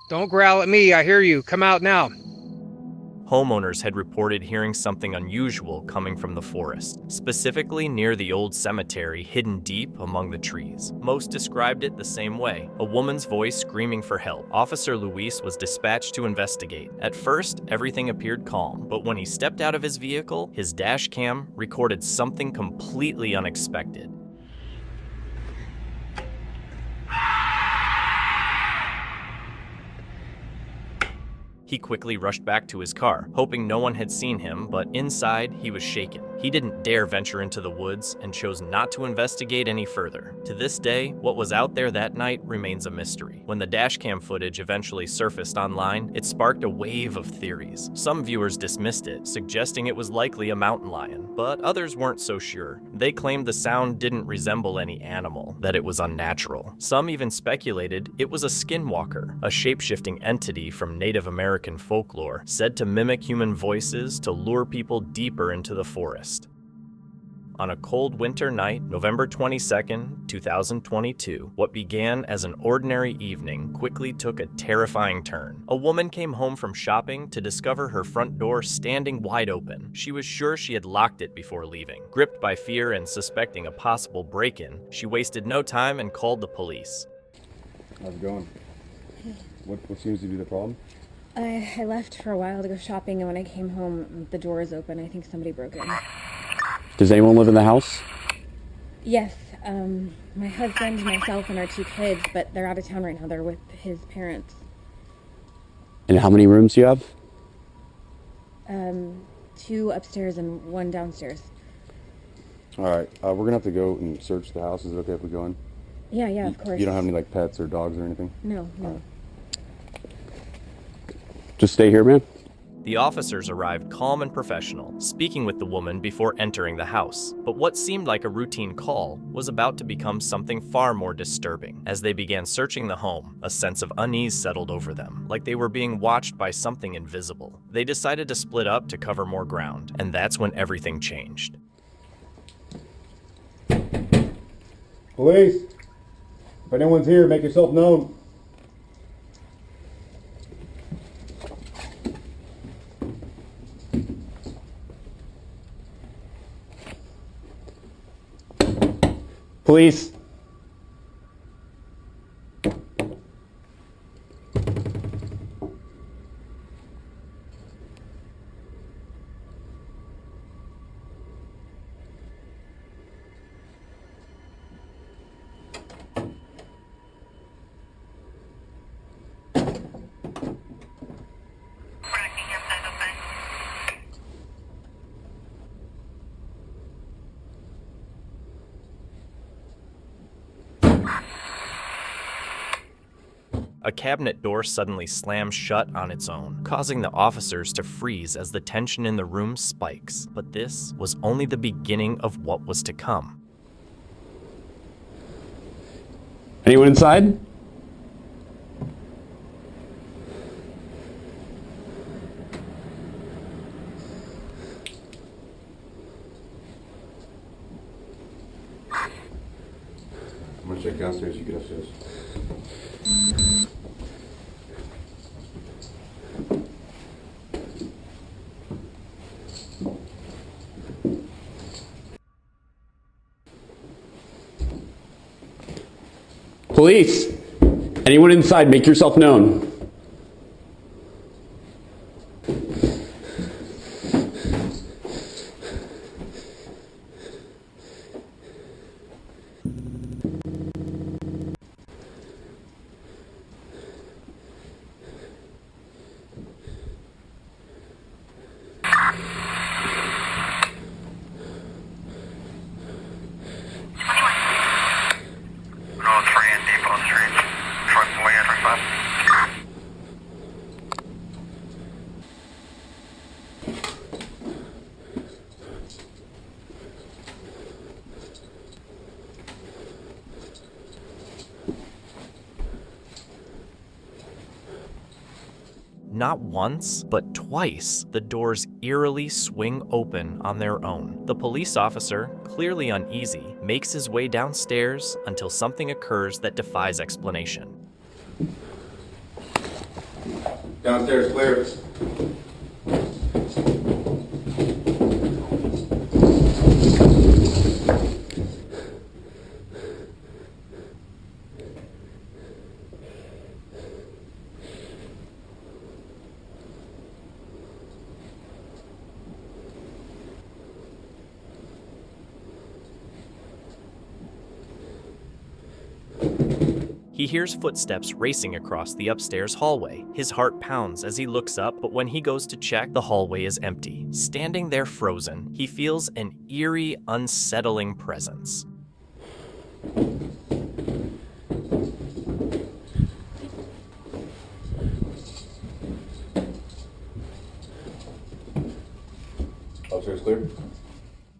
Don't growl at me, I hear you. Come out now. Homeowners had reported hearing something unusual coming from the forest, specifically near the old cemetery hidden deep among the trees. Most described it the same way, a woman's voice screaming for help. Officer Luis was dispatched to investigate. At first, everything appeared calm, but when he stepped out of his vehicle, his dash cam recorded something completely unexpected. He quickly rushed back to his car, hoping no one had seen him, but inside, he was shaken. He didn't dare venture into the woods and chose not to investigate any further. To this day, what was out there that night remains a mystery. When the dashcam footage eventually surfaced online, it sparked a wave of theories. Some viewers dismissed it, suggesting it was likely a mountain lion, but others weren't so sure. They claimed the sound didn't resemble any animal, that it was unnatural. Some even speculated it was a skinwalker, a shape-shifting entity from Native American folklore, said to mimic human voices to lure people deeper into the forest. On a cold winter night, November 22nd, 2022, what began as an ordinary evening quickly took a terrifying turn. A woman came home from shopping to discover her front door standing wide open. She was sure she had locked it before leaving. Gripped by fear and suspecting a possible break-in, she wasted no time and called the police. How's it going? What seems to be the problem? I left for a while to go shopping, and when I came home, the door is open. I think somebody broke in. Does anyone live in the house? Yes, my husband, myself, and our 2 kids, but they're out of town right now. They're with his parents. And how many rooms do you have? 2 upstairs and 1 downstairs. All right, we're gonna have to go and search the house. Is it okay if we go in? Yeah, of course. You don't have any like pets or dogs or anything? No. Just stay here, man. The officers arrived calm and professional, speaking with the woman before entering the house. But what seemed like a routine call was about to become something far more disturbing. As they began searching the home, a sense of unease settled over them, like they were being watched by something invisible. They decided to split up to cover more ground, and that's when everything changed. Police! If anyone's here, make yourself known. Police! A cabinet door suddenly slams shut on its own, causing the officers to freeze as the tension in the room spikes. But this was only the beginning of what was to come. Anyone inside? I'm gonna check downstairs, you get upstairs. Police! Anyone inside, make yourself known. Not once, but twice, the doors eerily swing open on their own. The police officer, clearly uneasy, makes his way downstairs until something occurs that defies explanation. Downstairs clear. He hears footsteps racing across the upstairs hallway. His heart pounds as he looks up, but when he goes to check, the hallway is empty. Standing there frozen, he feels an eerie, unsettling presence. Upstairs clear.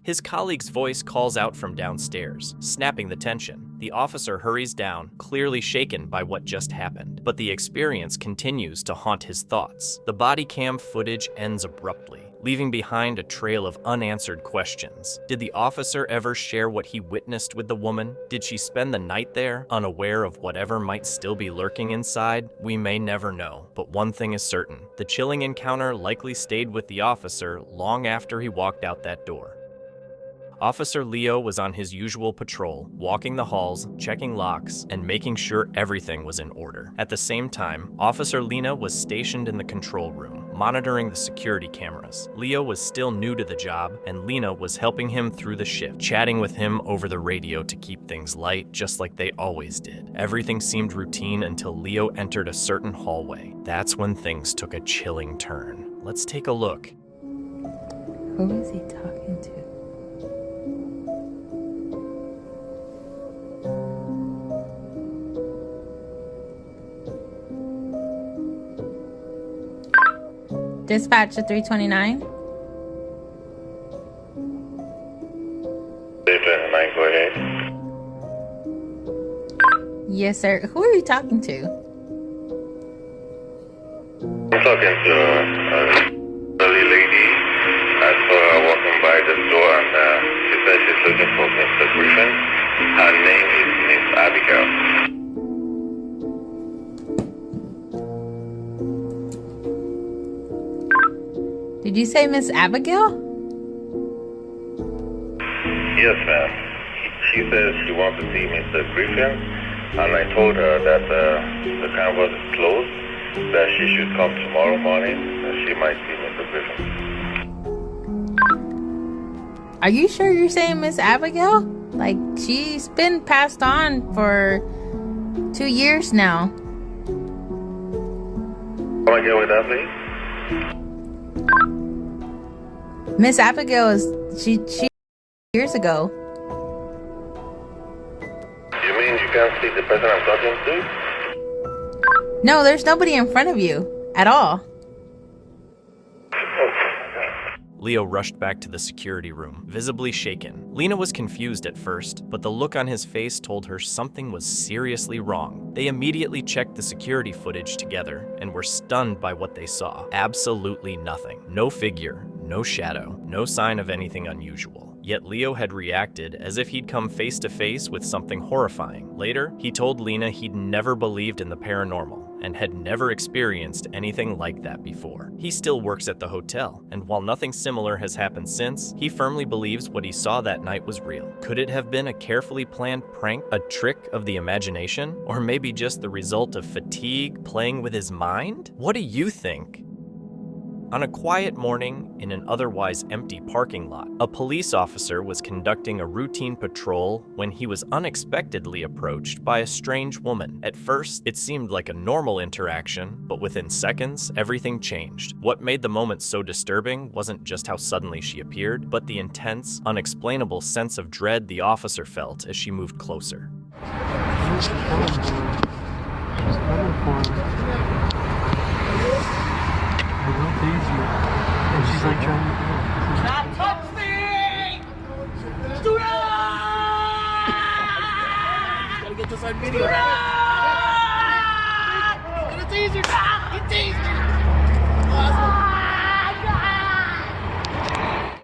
His colleague's voice calls out from downstairs, snapping the tension. The officer hurries down, clearly shaken by what just happened. But the experience continues to haunt his thoughts. The body cam footage ends abruptly, leaving behind a trail of unanswered questions. Did the officer ever share what he witnessed with the woman? Did she spend the night there, unaware of whatever might still be lurking inside? We may never know, but one thing is certain. The chilling encounter likely stayed with the officer long after he walked out that door. Officer Leo was on his usual patrol, walking the halls, checking locks, and making sure everything was in order. At the same time, Officer Lena was stationed in the control room, monitoring the security cameras. Leo was still new to the job, and Lena was helping him through the shift, chatting with him over the radio to keep things light, just like they always did. Everything seemed routine until Leo entered a certain hallway. That's when things took a chilling turn. Let's take a look. Who is he talking to? Dispatch to 329. 329, go ahead. Yes, sir. Who are you talking to? I'm talking to a elderly lady. I saw her walking by the door and she said she's looking for Mr. Griffin. Her name is Miss Abigail. Did you say Miss Abigail? Yes, ma'am. She says she wants to see Mr. Griffin, and I told her that the canvas is closed, that she should come tomorrow morning, and she might see Mr. Griffin. Are you sure you're saying Miss Abigail? Like, she's been passed on for 2 years now. Come again with that, please? Miss Abigail is she years ago. You mean you can't see the person I'm talking to? No, there's nobody in front of you at all. Leo rushed back to the security room, visibly shaken. Lena was confused at first, but the look on his face told her something was seriously wrong. They immediately checked the security footage together and were stunned by what they saw. Absolutely nothing. No figure, no shadow, no sign of anything unusual. Yet Leo had reacted as if he'd come face to face with something horrifying. Later, he told Lena he'd never believed in the paranormal and had never experienced anything like that before. He still works at the hotel, and while nothing similar has happened since, he firmly believes what he saw that night was real. Could it have been a carefully planned prank, a trick of the imagination, or maybe just the result of fatigue playing with his mind? What do you think? On a quiet morning in an otherwise empty parking lot, a police officer was conducting a routine patrol when he was unexpectedly approached by a strange woman. At first, it seemed like a normal interaction, but within seconds, everything changed. What made the moment so disturbing wasn't just how suddenly she appeared, but the intense, unexplainable sense of dread the officer felt as she moved closer. She's coming for him. I will tease you. And she's like trying to Not touch me! Do not! Gotta get this on video. Do not! Get a teaser! Get teased!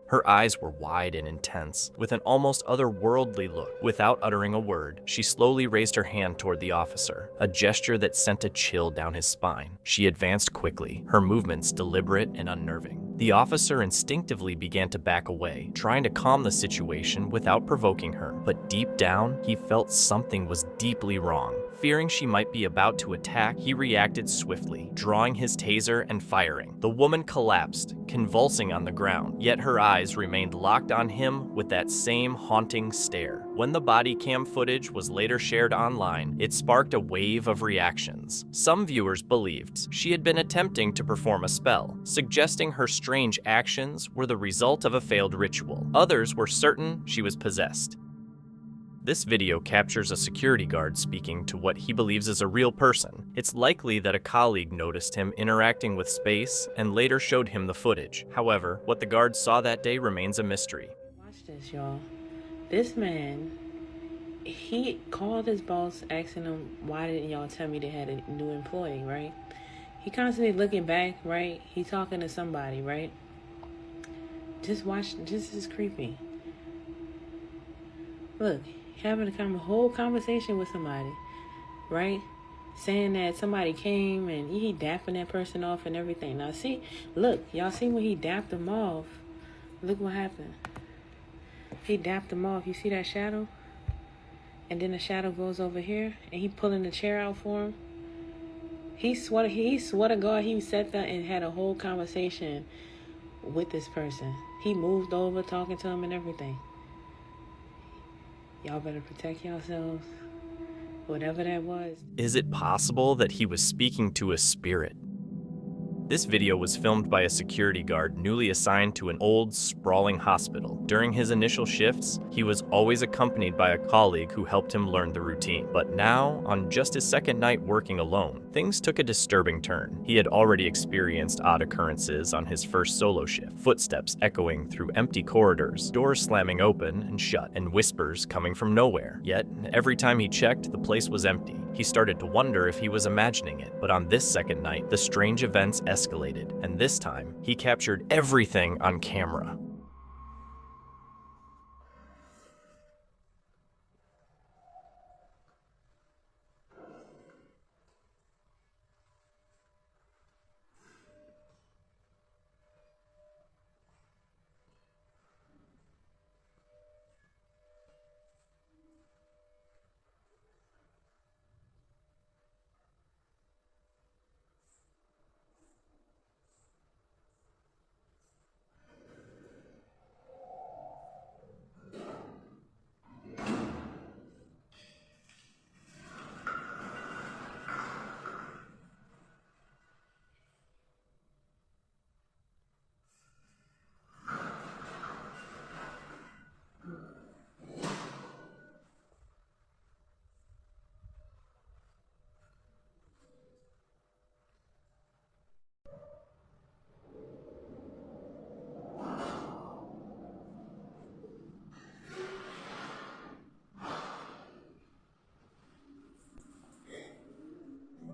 Her eyes were wide and intense, with an almost otherworldly look. Without uttering a word, she slowly raised her hand toward the officer, a gesture that sent a chill down his spine. She advanced quickly, her movements deliberate and unnerving. The officer instinctively began to back away, trying to calm the situation without provoking her, but deep down, he felt something was deeply wrong. Fearing she might be about to attack, he reacted swiftly, drawing his taser and firing. The woman collapsed, convulsing on the ground, yet her eyes remained locked on him with that same haunting stare. When the body cam footage was later shared online, it sparked a wave of reactions. Some viewers believed she had been attempting to perform a spell, suggesting her strange actions were the result of a failed ritual. Others were certain she was possessed. This video captures a security guard speaking to what he believes is a real person. It's likely that a colleague noticed him interacting with space and later showed him the footage. However, what the guard saw that day remains a mystery. Watch this, y'all. This man, he called his boss asking him, why didn't y'all tell me they had a new employee, right? He constantly looking back, right? He talking to somebody, right? Just watch, this is creepy. Look. Having a whole conversation with somebody, right? Saying that somebody came and he dapping that person off and everything. Now see, look, y'all see when he dapped them off, look what happened. He dapped them off. You see that shadow? And then the shadow goes over here and he pulling the chair out for him. He swore to God he sat there and had a whole conversation with this person. He moved over talking to him and everything. Y'all better protect yourselves, whatever that was. Is it possible that he was speaking to a spirit? This video was filmed by a security guard newly assigned to an old, sprawling hospital. During his initial shifts, he was always accompanied by a colleague who helped him learn the routine. But now, on just his second night working alone, things took a disturbing turn. He had already experienced odd occurrences on his first solo shift, footsteps echoing through empty corridors, doors slamming open and shut, and whispers coming from nowhere. Yet, every time he checked, the place was empty. He started to wonder if he was imagining it, but on this second night, the strange events escalated, and this time, he captured everything on camera.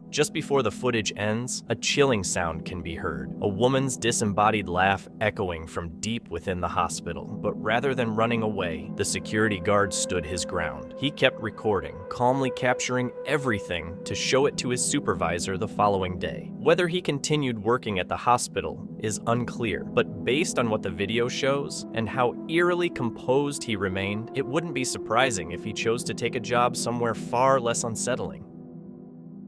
Just before the footage ends, a chilling sound can be heard, a woman's disembodied laugh echoing from deep within the hospital. But rather than running away, the security guard stood his ground. He kept recording, calmly capturing everything to show it to his supervisor the following day. Whether he continued working at the hospital is unclear, but based on what the video shows and how eerily composed he remained, it wouldn't be surprising if he chose to take a job somewhere far less unsettling.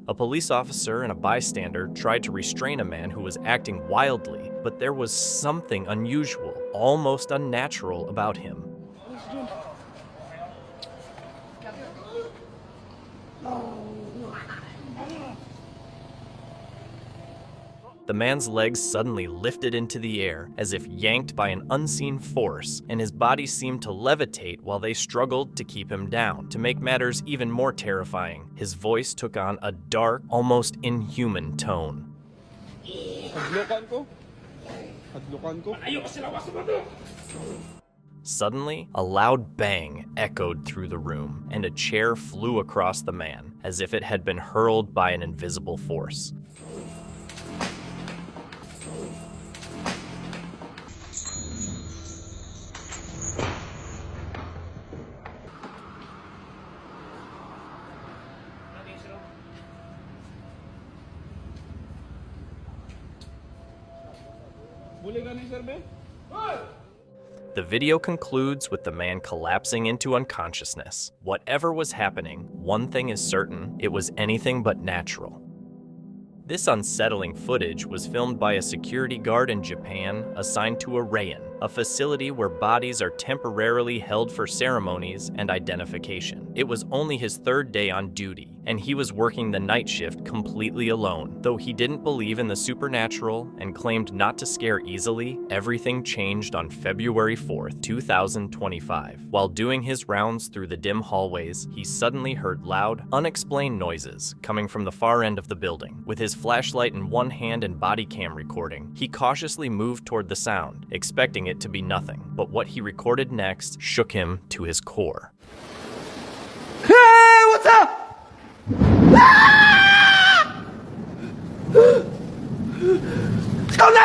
A police officer and a bystander tried to restrain a man who was acting wildly, but there was something unusual, almost unnatural about him. The man's legs suddenly lifted into the air, as if yanked by an unseen force, and his body seemed to levitate while they struggled to keep him down. To make matters even more terrifying, his voice took on a dark, almost inhuman tone. Suddenly, a loud bang echoed through the room, and a chair flew across the man, as if it had been hurled by an invisible force. The video concludes with the man collapsing into unconsciousness. Whatever was happening, one thing is certain, it was anything but natural. This unsettling footage was filmed by a security guard in Japan assigned to a Rayan, a facility where bodies are temporarily held for ceremonies and identification. It was only his third day on duty, and he was working the night shift completely alone. Though he didn't believe in the supernatural and claimed not to scare easily, everything changed on February 4th, 2025. While doing his rounds through the dim hallways, he suddenly heard loud, unexplained noises coming from the far end of the building. With his flashlight in one hand and body cam recording, he cautiously moved toward the sound, expecting it to be nothing. But what he recorded next shook him to his core. Hey, what's up? Ah! Come on,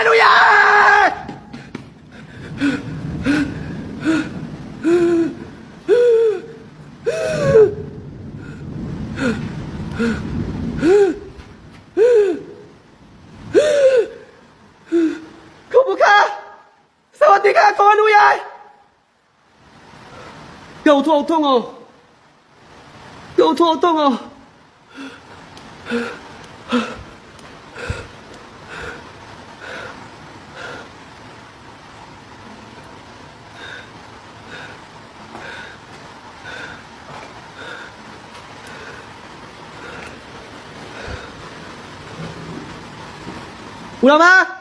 Cầu thô thông à? Cầu thô thông à? Ulama!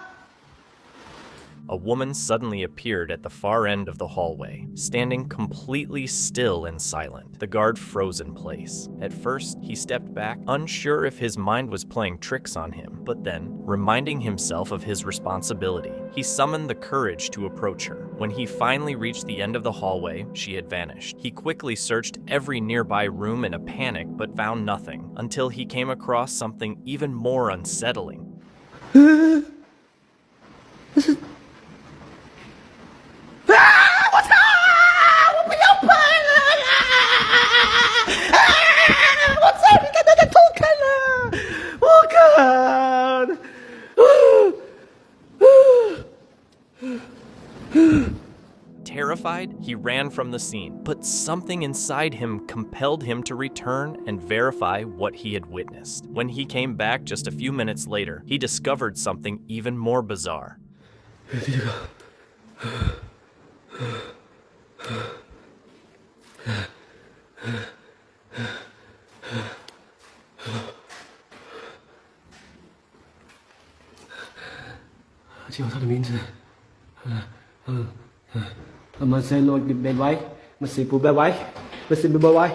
A woman suddenly appeared at the far end of the hallway, standing completely still and silent. The guard froze in place. At first, he stepped back, unsure if his mind was playing tricks on him, but then, reminding himself of his responsibility, he summoned the courage to approach her. When he finally reached the end of the hallway, she had vanished. He quickly searched every nearby room in a panic, but found nothing, until he came across something even more unsettling. Terrified, he ran from the scene, but something inside him compelled him to return and verify what he had witnessed. When he came back just a few minutes later, he discovered something even more bizarre. Mà xe lôi bên váy, mà xì phụ bên váy, mà xì bên váy.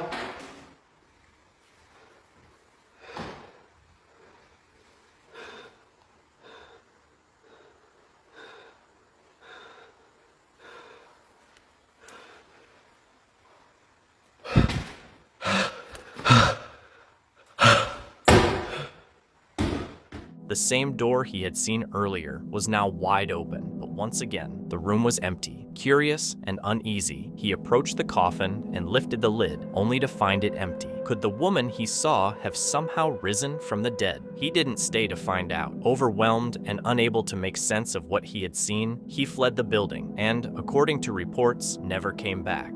The same door he had seen earlier was now wide open, but once again, the room was empty. Curious and uneasy, he approached the coffin and lifted the lid, only to find it empty. Could the woman he saw have somehow risen from the dead? He didn't stay to find out. Overwhelmed and unable to make sense of what he had seen, he fled the building and, according to reports, never came back.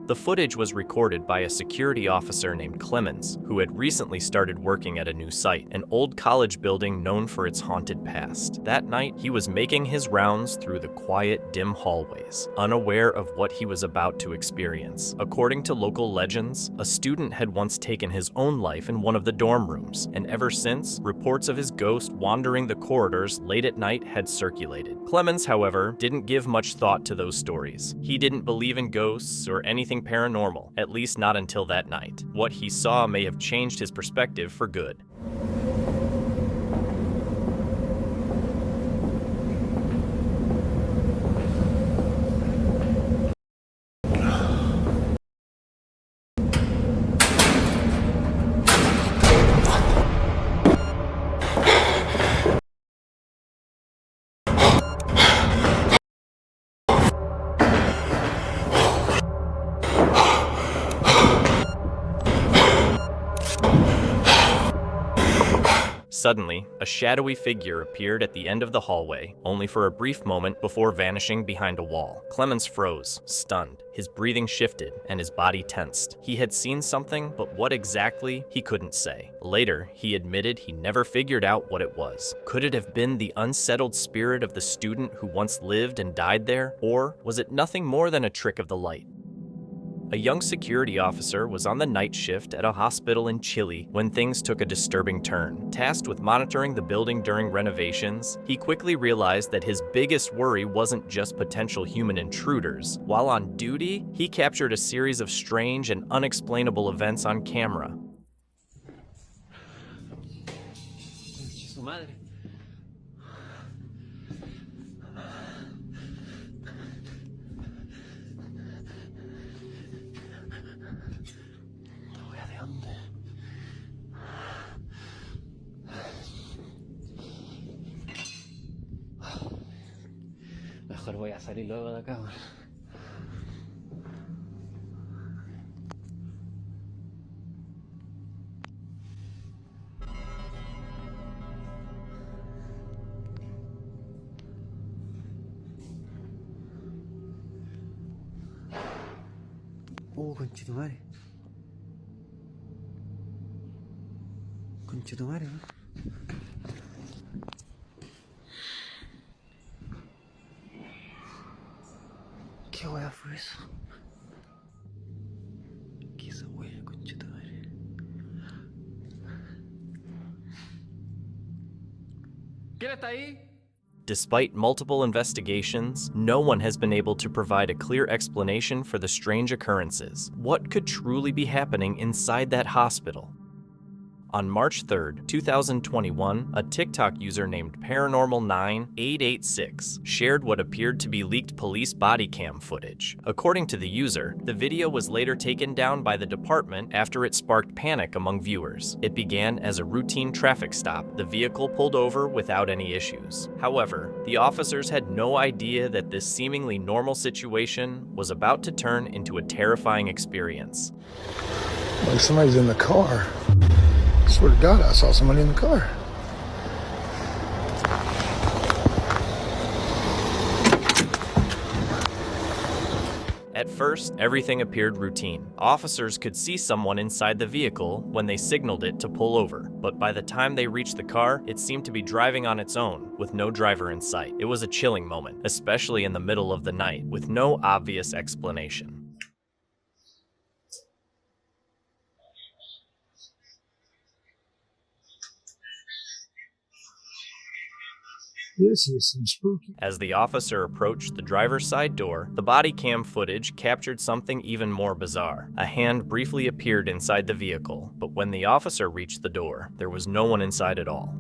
The footage was recorded by a security officer named Clemens, who had recently started working at a new site, an old college building known for its haunted past. That night, he was making his rounds through the quiet, dim hallways, unaware of what he was about to experience. According to local legends, a student had once taken his own life in one of the dorm rooms, and ever since, reports of his ghost wandering the corridors late at night had circulated. Clemens, however, didn't give much thought to those stories. He didn't believe in ghosts or anything paranormal, at least not until that night. What he saw may have changed his perspective for good. Suddenly, a shadowy figure appeared at the end of the hallway, only for a brief moment before vanishing behind a wall. Clemens froze, stunned. His breathing shifted, and his body tensed. He had seen something, but what exactly, he couldn't say. Later, he admitted he never figured out what it was. Could it have been the unsettled spirit of the student who once lived and died there? Or was it nothing more than a trick of the light? A young security officer was on the night shift at a hospital in Chile when things took a disturbing turn. Tasked with monitoring the building during renovations, he quickly realized that his biggest worry wasn't just potential human intruders. While on duty, he captured a series of strange and unexplainable events on camera. Su madre. Mejor voy a salir luego de acá. Conchetumare. Conchetumare, ¿no? ¿Qué hueá fue eso? ¿Qué esa hueá, conchetumare? ¿Quién está ahí? Despite multiple investigations, no one has been able to provide a clear explanation for the strange occurrences. What could truly be happening inside that hospital? On March 3rd, 2021, a TikTok user named Paranormal9886 shared what appeared to be leaked police body cam footage. According to the user, the video was later taken down by the department after it sparked panic among viewers. It began as a routine traffic stop. The vehicle pulled over without any issues. However, the officers had no idea that this seemingly normal situation was about to turn into a terrifying experience. Like somebody's in the car. I swear to God, I saw somebody in the car. At first, everything appeared routine. Officers could see someone inside the vehicle when they signaled it to pull over, but by the time they reached the car, it seemed to be driving on its own, with no driver in sight. It was a chilling moment, especially in the middle of the night, with no obvious explanation. This is some spooky. As the officer approached the driver's side door, the body cam footage captured something even more bizarre. A hand briefly appeared inside the vehicle, but when the officer reached the door, there was no one inside at all.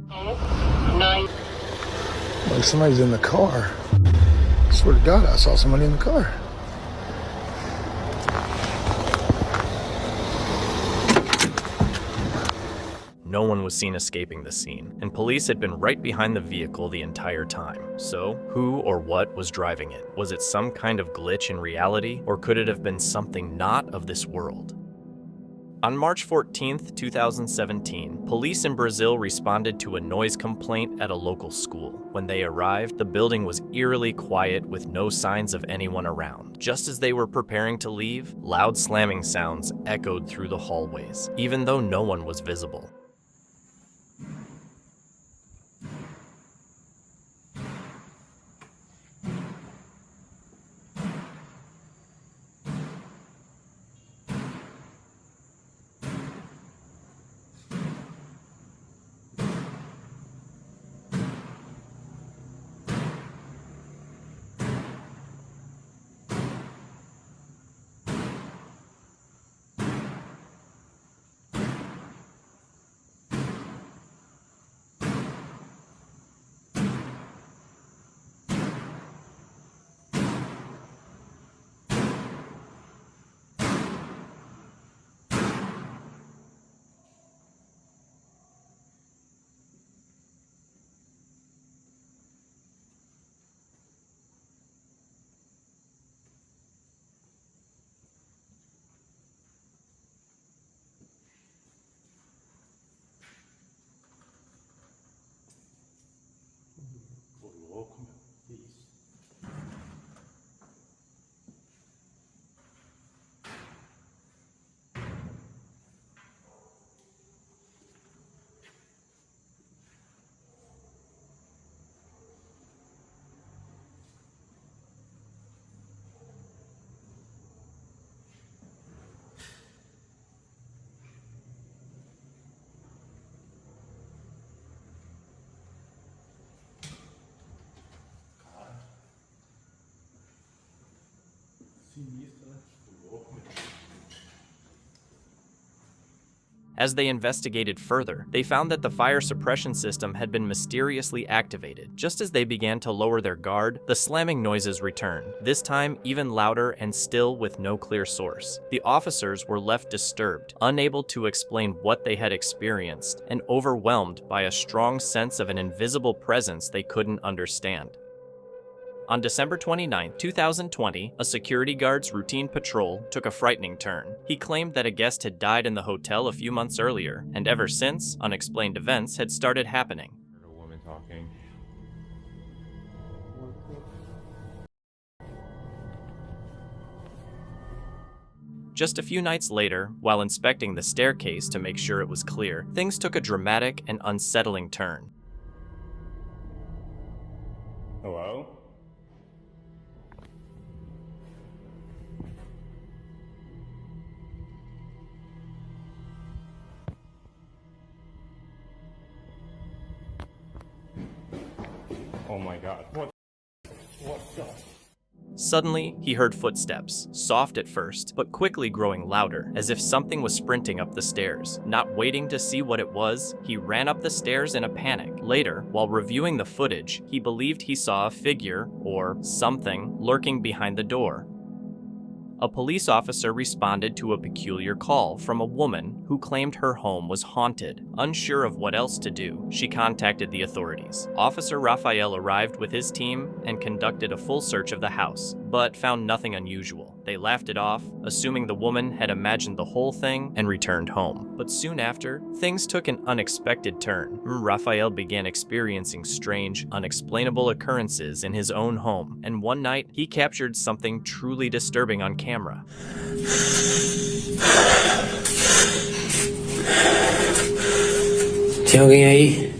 Like somebody's in the car. I swear to God, I saw somebody in the car. No one was seen escaping the scene, and police had been right behind the vehicle the entire time. So, who or what was driving it? Was it some kind of glitch in reality, or could it have been something not of this world? On March 14th, 2017, police in Brazil responded to a noise complaint at a local school. When they arrived, the building was eerily quiet with no signs of anyone around. Just as they were preparing to leave, loud slamming sounds echoed through the hallways, even though no one was visible. As they investigated further, they found that the fire suppression system had been mysteriously activated. Just as they began to lower their guard, the slamming noises returned, this time even louder and still with no clear source. The officers were left disturbed, unable to explain what they had experienced, and overwhelmed by a strong sense of an invisible presence they couldn't understand. On December 29, 2020, a security guard's routine patrol took a frightening turn. He claimed that a guest had died in the hotel a few months earlier, and ever since, unexplained events had started happening. A woman talking. Just a few nights later, while inspecting the staircase to make sure it was clear, things took a dramatic and unsettling turn. Hello? Oh my god. What the? Suddenly, he heard footsteps, soft at first, but quickly growing louder, as if something was sprinting up the stairs. Not waiting to see what it was, he ran up the stairs in a panic. Later, while reviewing the footage, he believed he saw a figure, or something, lurking behind the door. A police officer responded to a peculiar call from a woman who claimed her home was haunted. Unsure of what else to do, she contacted the authorities. Officer Raphael arrived with his team and conducted a full search of the house, but found nothing unusual. They laughed it off, assuming the woman had imagined the whole thing and returned home. But soon after, things took an unexpected turn. Raphael began experiencing strange, unexplainable occurrences in his own home, and one night, he captured something truly disturbing on camera. Tem alguém aí?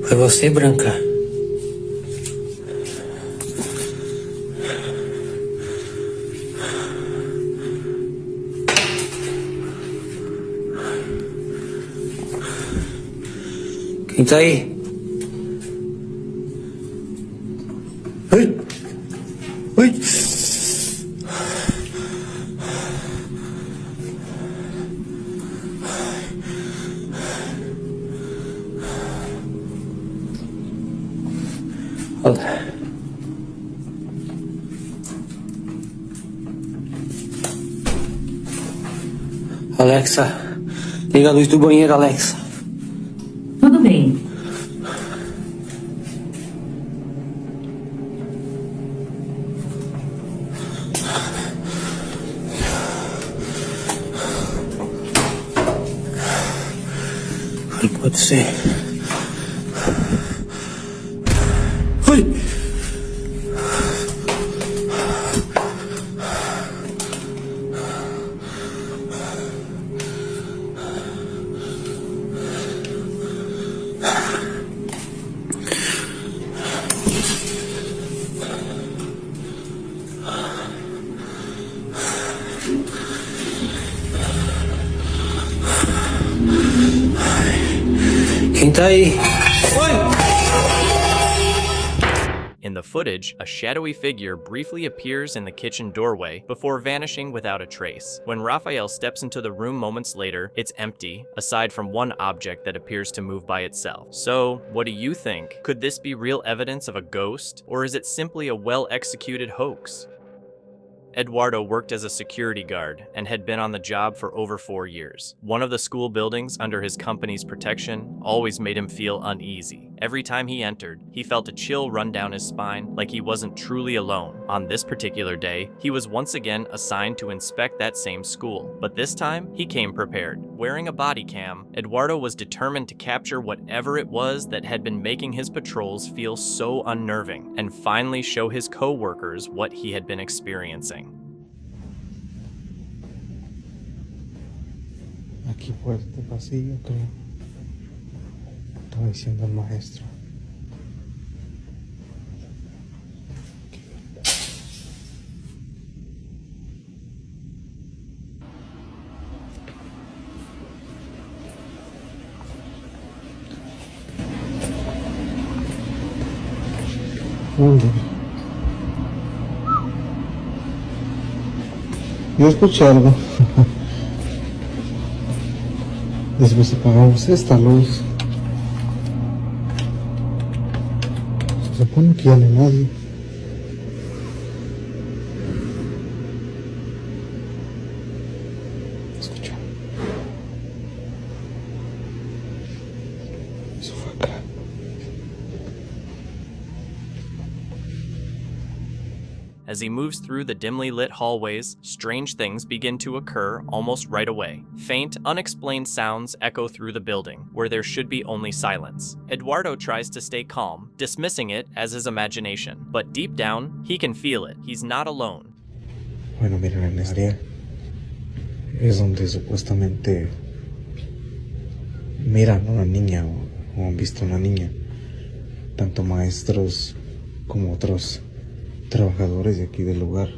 Foi você, Branca? Quem tá aí? Oi! Oi! Alexa, liga a luz do banheiro, Alexa. Tudo bem. Não pode ser. Oi! Quem tá aí? In the footage, a shadowy figure briefly appears in the kitchen doorway before vanishing without a trace. When Raphael steps into the room moments later, it's empty, aside from one object that appears to move by itself. So, what do you think? Could this be real evidence of a ghost, or is it simply a well-executed hoax? Eduardo worked as a security guard and had been on the job for over 4 years. One of the school buildings under his company's protection always made him feel uneasy. Every time he entered, he felt a chill run down his spine, like he wasn't truly alone. On this particular day, he was once again assigned to inspect that same school. But this time, he came prepared. Wearing a body cam, Eduardo was determined to capture whatever it was that had been making his patrols feel so unnerving, and finally show his co-workers what he had been experiencing. Aquí por este pasillo, creo. Estaba diciendo el maestro. ¿Dónde? Yo escuché algo. Después apagamos esta luz. Se supone que ya no hay nadie. Escucha. Eso fue acá. As he moves through the dimly lit hallways, strange things begin to occur almost right away. Faint, unexplained sounds echo through the building, where there should be only silence. Eduardo tries to stay calm, dismissing it as his imagination. But deep down, he can feel it. He's not alone. Bueno, miren, en esta área es donde supuestamente miran a una niña o han visto a una niña. Tanto maestros como otros trabajadores de aquí del lugar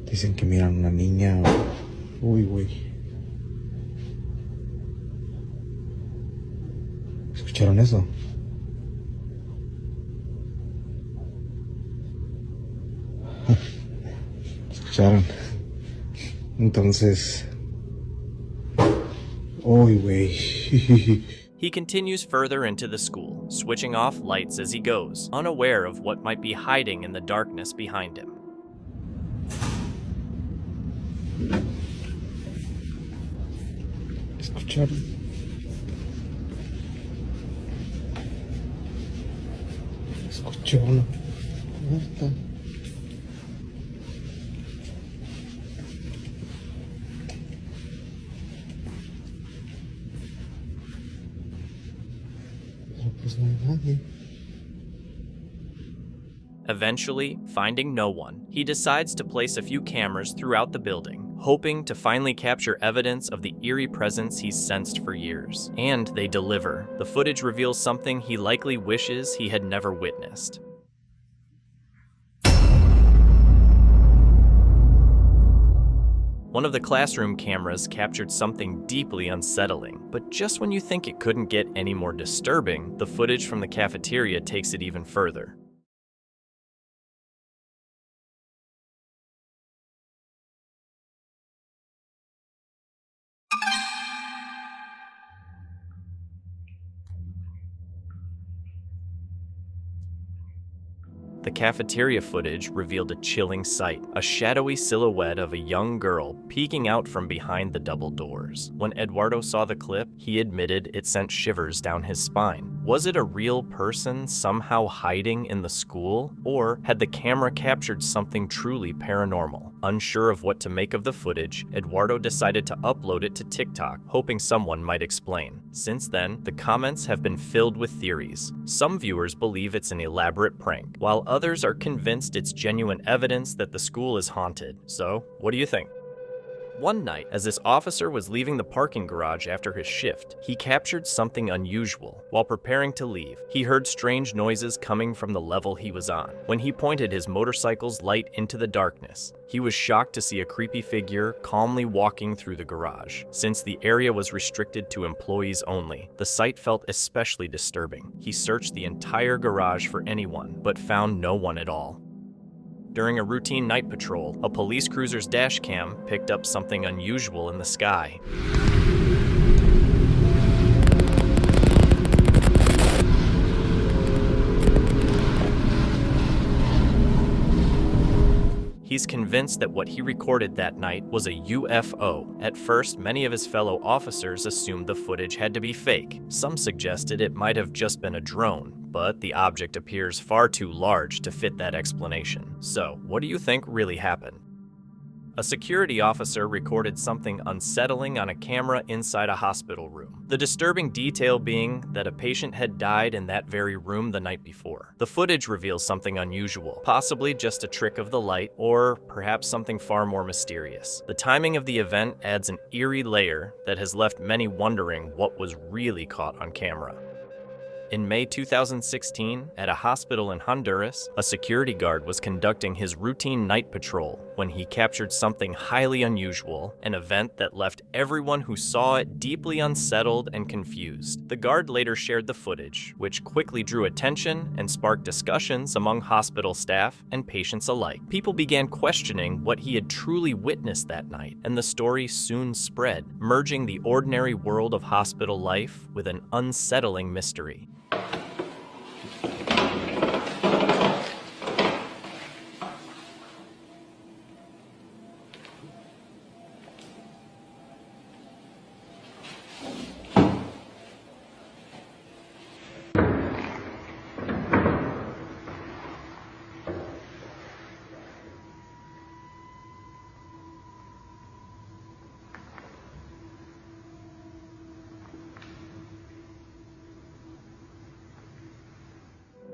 dicen que miran una niña. Uy, güey. ¿Escucharon eso? ¿Escucharon? Entonces... Uy, güey. He continues further into the school, switching off lights as he goes, unaware of what might be hiding in the darkness behind him. ¿Escucharon? Escuché una puerta. Pues no hay nadie. Eventually, finding no one, he decides to place a few cameras throughout the building, hoping to finally capture evidence of the eerie presence he's sensed for years. And they deliver. The footage reveals something he likely wishes he had never witnessed. One of the classroom cameras captured something deeply unsettling, but just when you think it couldn't get any more disturbing, the footage from the cafeteria takes it even further. The cafeteria footage revealed a chilling sight, a shadowy silhouette of a young girl peeking out from behind the double doors. When Eduardo saw the clip, he admitted it sent shivers down his spine. Was it a real person somehow hiding in the school, or had the camera captured something truly paranormal? Unsure of what to make of the footage, Eduardo decided to upload it to TikTok, hoping someone might explain. Since then, the comments have been filled with theories. Some viewers believe it's an elaborate prank, while others are convinced it's genuine evidence that the school is haunted. So, what do you think? One night, as this officer was leaving the parking garage after his shift, he captured something unusual. While preparing to leave, he heard strange noises coming from the level he was on. When he pointed his motorcycle's light into the darkness, he was shocked to see a creepy figure calmly walking through the garage. Since the area was restricted to employees only, the sight felt especially disturbing. He searched the entire garage for anyone, but found no one at all. During a routine night patrol, a police cruiser's dash cam picked up something unusual in the sky. He's convinced that what he recorded that night was a UFO. At first, many of his fellow officers assumed the footage had to be fake. Some suggested it might have just been a drone, but the object appears far too large to fit that explanation. So, what do you think really happened? A security officer recorded something unsettling on a camera inside a hospital room. The disturbing detail being that a patient had died in that very room the night before. The footage reveals something unusual, possibly just a trick of the light, or perhaps something far more mysterious. The timing of the event adds an eerie layer that has left many wondering what was really caught on camera. In May 2016, at a hospital in Honduras, a security guard was conducting his routine night patrol when he captured something highly unusual, an event that left everyone who saw it deeply unsettled and confused. The guard later shared the footage, which quickly drew attention and sparked discussions among hospital staff and patients alike. People began questioning what he had truly witnessed that night, and the story soon spread, merging the ordinary world of hospital life with an unsettling mystery.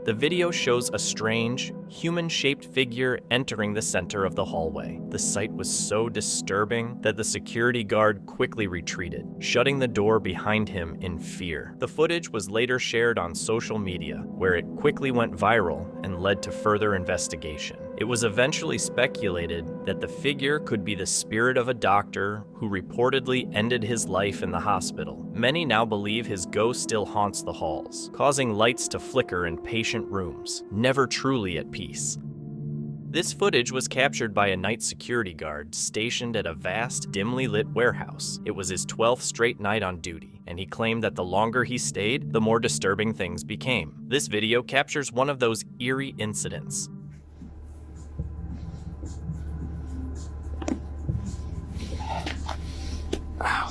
The video shows a strange, human-shaped figure entering the center of the hallway. The sight was so disturbing that the security guard quickly retreated, shutting the door behind him in fear. The footage was later shared on social media, where it quickly went viral and led to further investigation. It was eventually speculated that the figure could be the spirit of a doctor who reportedly ended his life in the hospital. Many now believe his ghost still haunts the halls, causing lights to flicker in patient rooms, never truly at peace. This footage was captured by a night security guard stationed at a vast, dimly lit warehouse. It was his 12th straight night on duty, and he claimed that the longer he stayed, the more disturbing things became. This video captures one of those eerie incidents. Ow.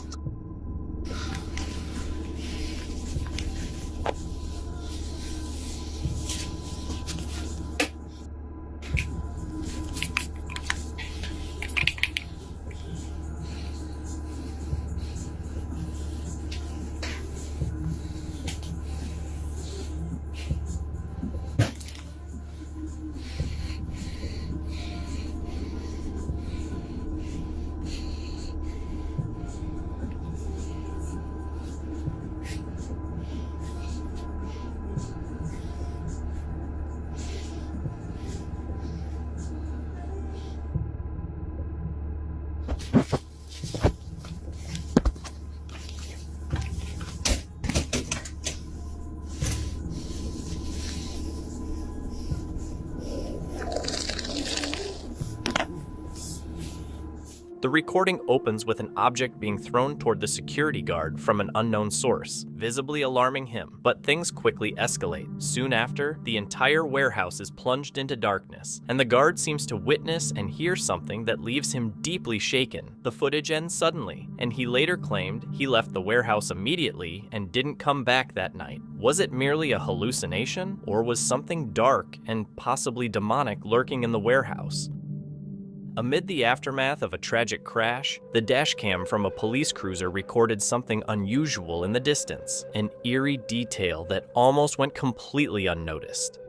The recording opens with an object being thrown toward the security guard from an unknown source, visibly alarming him, but things quickly escalate. Soon after, the entire warehouse is plunged into darkness, and the guard seems to witness and hear something that leaves him deeply shaken. The footage ends suddenly, and he later claimed he left the warehouse immediately and didn't come back that night. Was it merely a hallucination, or was something dark and possibly demonic lurking in the warehouse? Amid the aftermath of a tragic crash, the dashcam from a police cruiser recorded something unusual in the distance, an eerie detail that almost went completely unnoticed.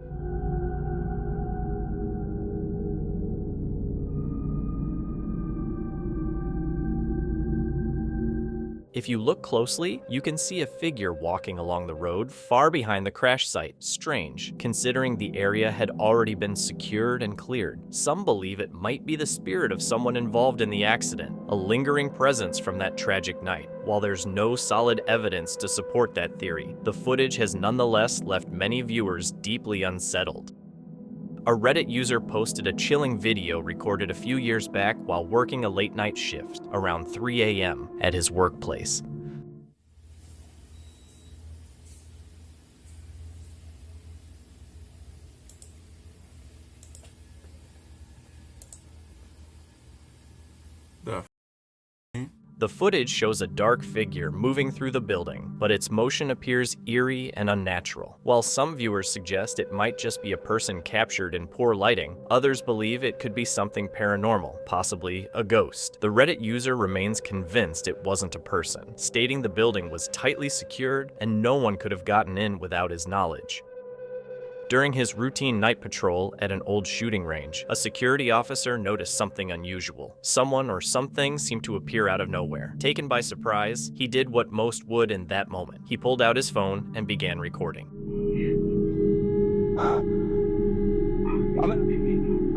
If you look closely, you can see a figure walking along the road far behind the crash site. Strange, considering the area had already been secured and cleared. Some believe it might be the spirit of someone involved in the accident, a lingering presence from that tragic night. While there's no solid evidence to support that theory, the footage has nonetheless left many viewers deeply unsettled. A Reddit user posted a chilling video recorded a few years back while working a late-night shift around 3 a.m. at his workplace. The footage shows a dark figure moving through the building, but its motion appears eerie and unnatural. While some viewers suggest it might just be a person captured in poor lighting, others believe it could be something paranormal, possibly a ghost. The Reddit user remains convinced it wasn't a person, stating the building was tightly secured and no one could have gotten in without his knowledge. During his routine night patrol at an old shooting range, a security officer noticed something unusual. Someone or something seemed to appear out of nowhere. Taken by surprise, he did what most would in that moment. He pulled out his phone and began recording.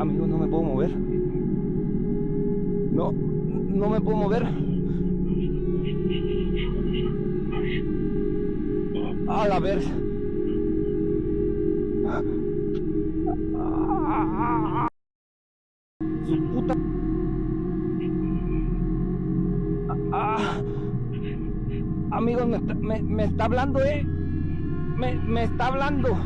Amigo, no me puedo mover. No, no me puedo mover. A la ver. Su puta. Amigos, me está hablando, me está hablando.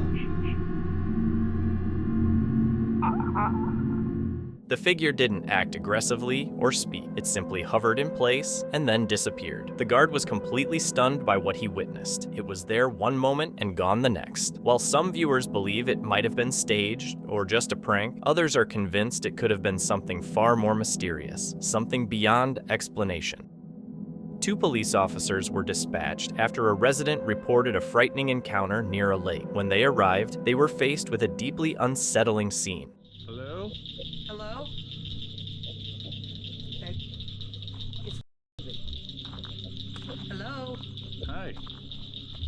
The figure didn't act aggressively or speak. It simply hovered in place and then disappeared. The guard was completely stunned by what he witnessed. It was there one moment and gone the next. While some viewers believe it might have been staged or just a prank, others are convinced it could have been something far more mysterious, something beyond explanation. 2 police officers were dispatched after a resident reported a frightening encounter near a lake. When they arrived, they were faced with a deeply unsettling scene. Hello? Hello? Hello? Hi.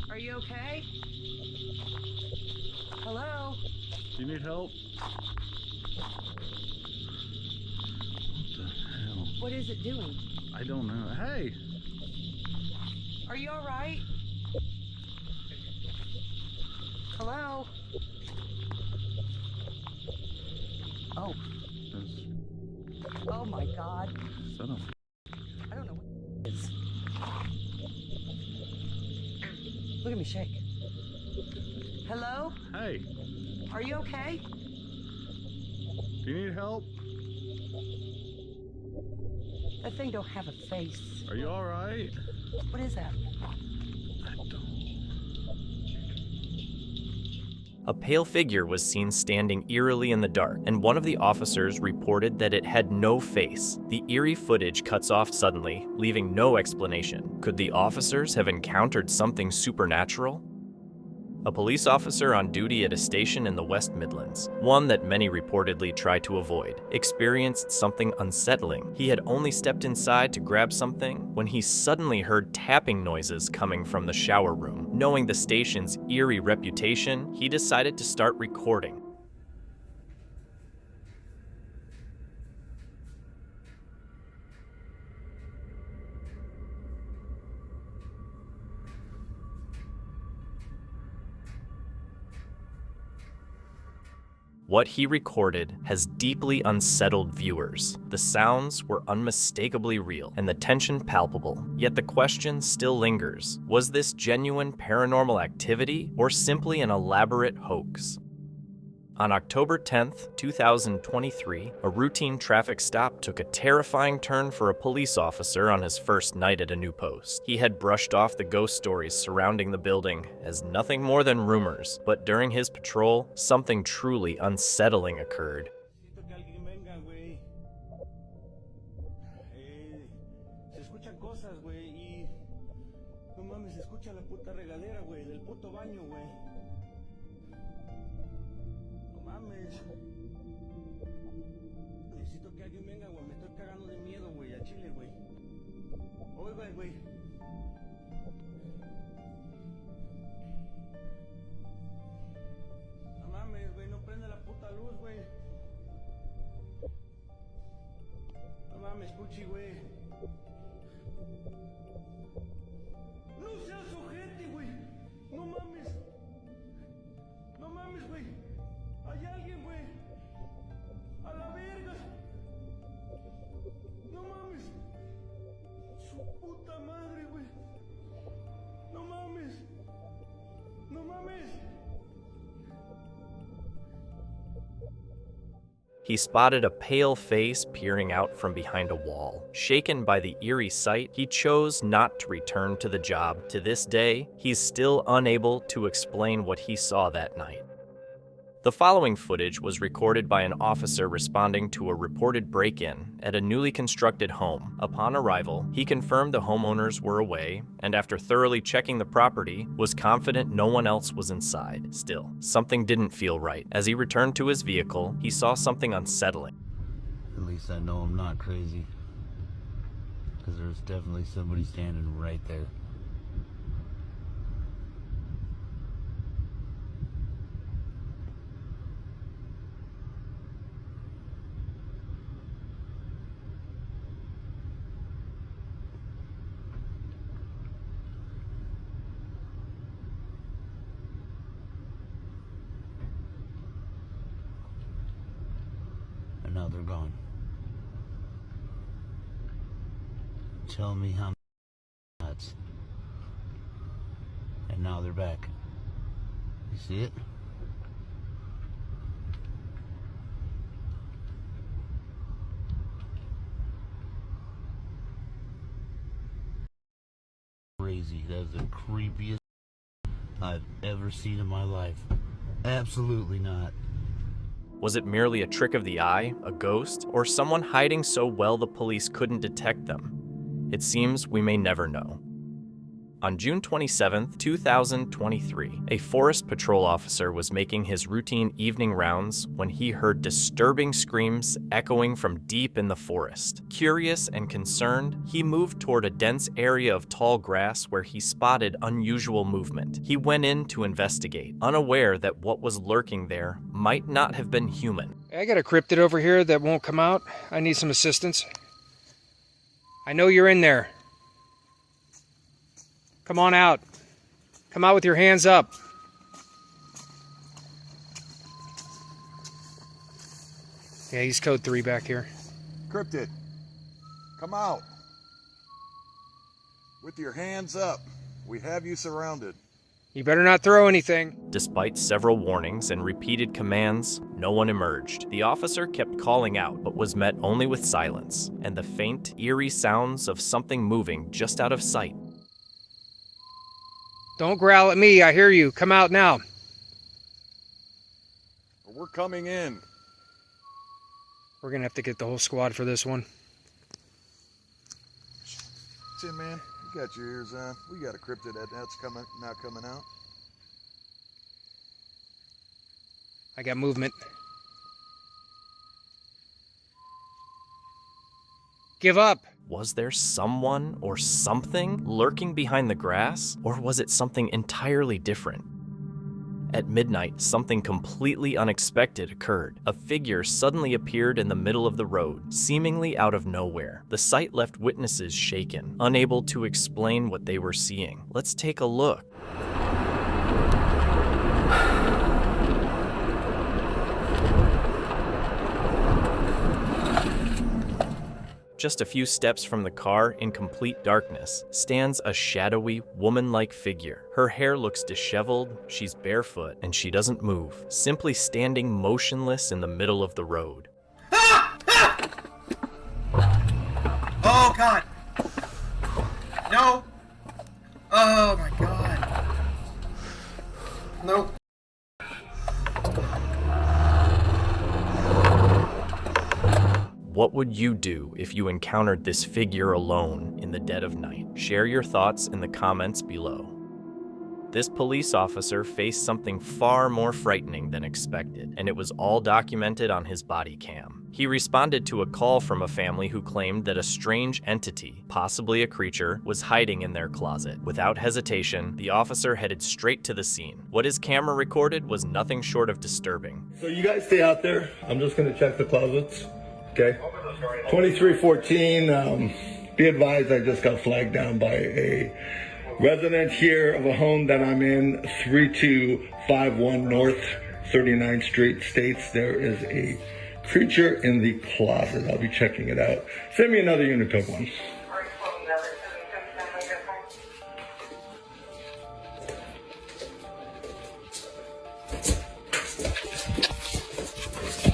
Are you okay? Hello? Do you need help? What the hell? What is it doing? I don't know. Hey! Are you alright? Hello? Oh. Oh my God. Son of I don't know what it is. Look at me shake. Hello? Hey! Are you okay? Do you need help? That thing don't have a face. Are you alright? What is that? I don't. A pale figure was seen standing eerily in the dark, and one of the officers reported that it had no face. The eerie footage cuts off suddenly, leaving no explanation. Could the officers have encountered something supernatural? A police officer on duty at a station in the West Midlands, one that many reportedly try to avoid, experienced something unsettling. He had only stepped inside to grab something when he suddenly heard tapping noises coming from the shower room. Knowing the station's eerie reputation, he decided to start recording. What he recorded has deeply unsettled viewers. The sounds were unmistakably real, and the tension palpable. Yet the question still lingers. Was this genuine paranormal activity, or simply an elaborate hoax? On October 10th, 2023, a routine traffic stop took a terrifying turn for a police officer on his first night at a new post. He had brushed off the ghost stories surrounding the building as nothing more than rumors, but during his patrol, something truly unsettling occurred. Necesito que alguien venga, güey. Me estoy cagando de miedo, güey. A Chile, güey. Oiga, güey. No mames, güey. No prende la puta luz, güey. No mames, Cuchi, güey. No seas ojete, güey. No mames. No mames, güey. Hay alguien, güey. A la verga. No mames. Su puta madre, güey. No mames. No mames. He spotted a pale face peering out from behind a wall. Shaken by the eerie sight, he chose not to return to the job. To this day, he's still unable to explain what he saw that night. The following footage was recorded by an officer responding to a reported break-in at a newly constructed home. Upon arrival, he confirmed the homeowners were away, and after thoroughly checking the property, was confident no one else was inside. Still, something didn't feel right. As he returned to his vehicle, he saw something unsettling. At least I know I'm not crazy, because there's definitely somebody standing right there. now they're gone. Tell me how nuts. And now they're back. You see it? Crazy. That is the creepiest I've ever seen in my life. Absolutely not. Was it merely a trick of the eye, a ghost, or someone hiding so well the police couldn't detect them? It seems we may never know. On June 27, 2023, a Forest Patrol officer was making his routine evening rounds when he heard disturbing screams echoing from deep in the forest. Curious and concerned, he moved toward a dense area of tall grass where he spotted unusual movement. He went in to investigate, unaware that what was lurking there might not have been human. I got a cryptid over here that won't come out. I need some assistance. I know you're in there. Come on out. Come out with your hands up. Yeah, he's code 3 back here. Cryptid, come out. With your hands up. We have you surrounded. You better not throw anything. Despite several warnings and repeated commands, no one emerged. The officer kept calling out, but was met only with silence and the faint, eerie sounds of something moving just out of sight. Don't growl at me, I hear you. Come out now. We're coming in. We're gonna have to get the whole squad for this one. Tim, man, you got your ears on. We got a cryptid that's now coming out. I got movement. Give up. Was there someone or something lurking behind the grass, or was it something entirely different? At midnight, something completely unexpected occurred. A figure suddenly appeared in the middle of the road, seemingly out of nowhere. The sight left witnesses shaken, unable to explain what they were seeing. Let's take a look. Just a few steps from the car, in complete darkness, stands a shadowy, woman-like figure. Her hair looks disheveled, she's barefoot, and she doesn't move, simply standing motionless in the middle of the road. Oh, God. No. Oh, my God. Nope. What would you do if you encountered this figure alone in the dead of night? Share your thoughts in the comments below. This police officer faced something far more frightening than expected, and it was all documented on his body cam. He responded to a call from a family who claimed that a strange entity, possibly a creature, was hiding in their closet. Without hesitation, the officer headed straight to the scene. What his camera recorded was nothing short of disturbing. So you guys stay out there. I'm just gonna check the closets. Okay. 2314, be advised I just got flagged down by a resident here of a home that I'm in, 3251 North 39th Street, states there is a creature in the closet. I'll be checking it out. Send me another unit code 1.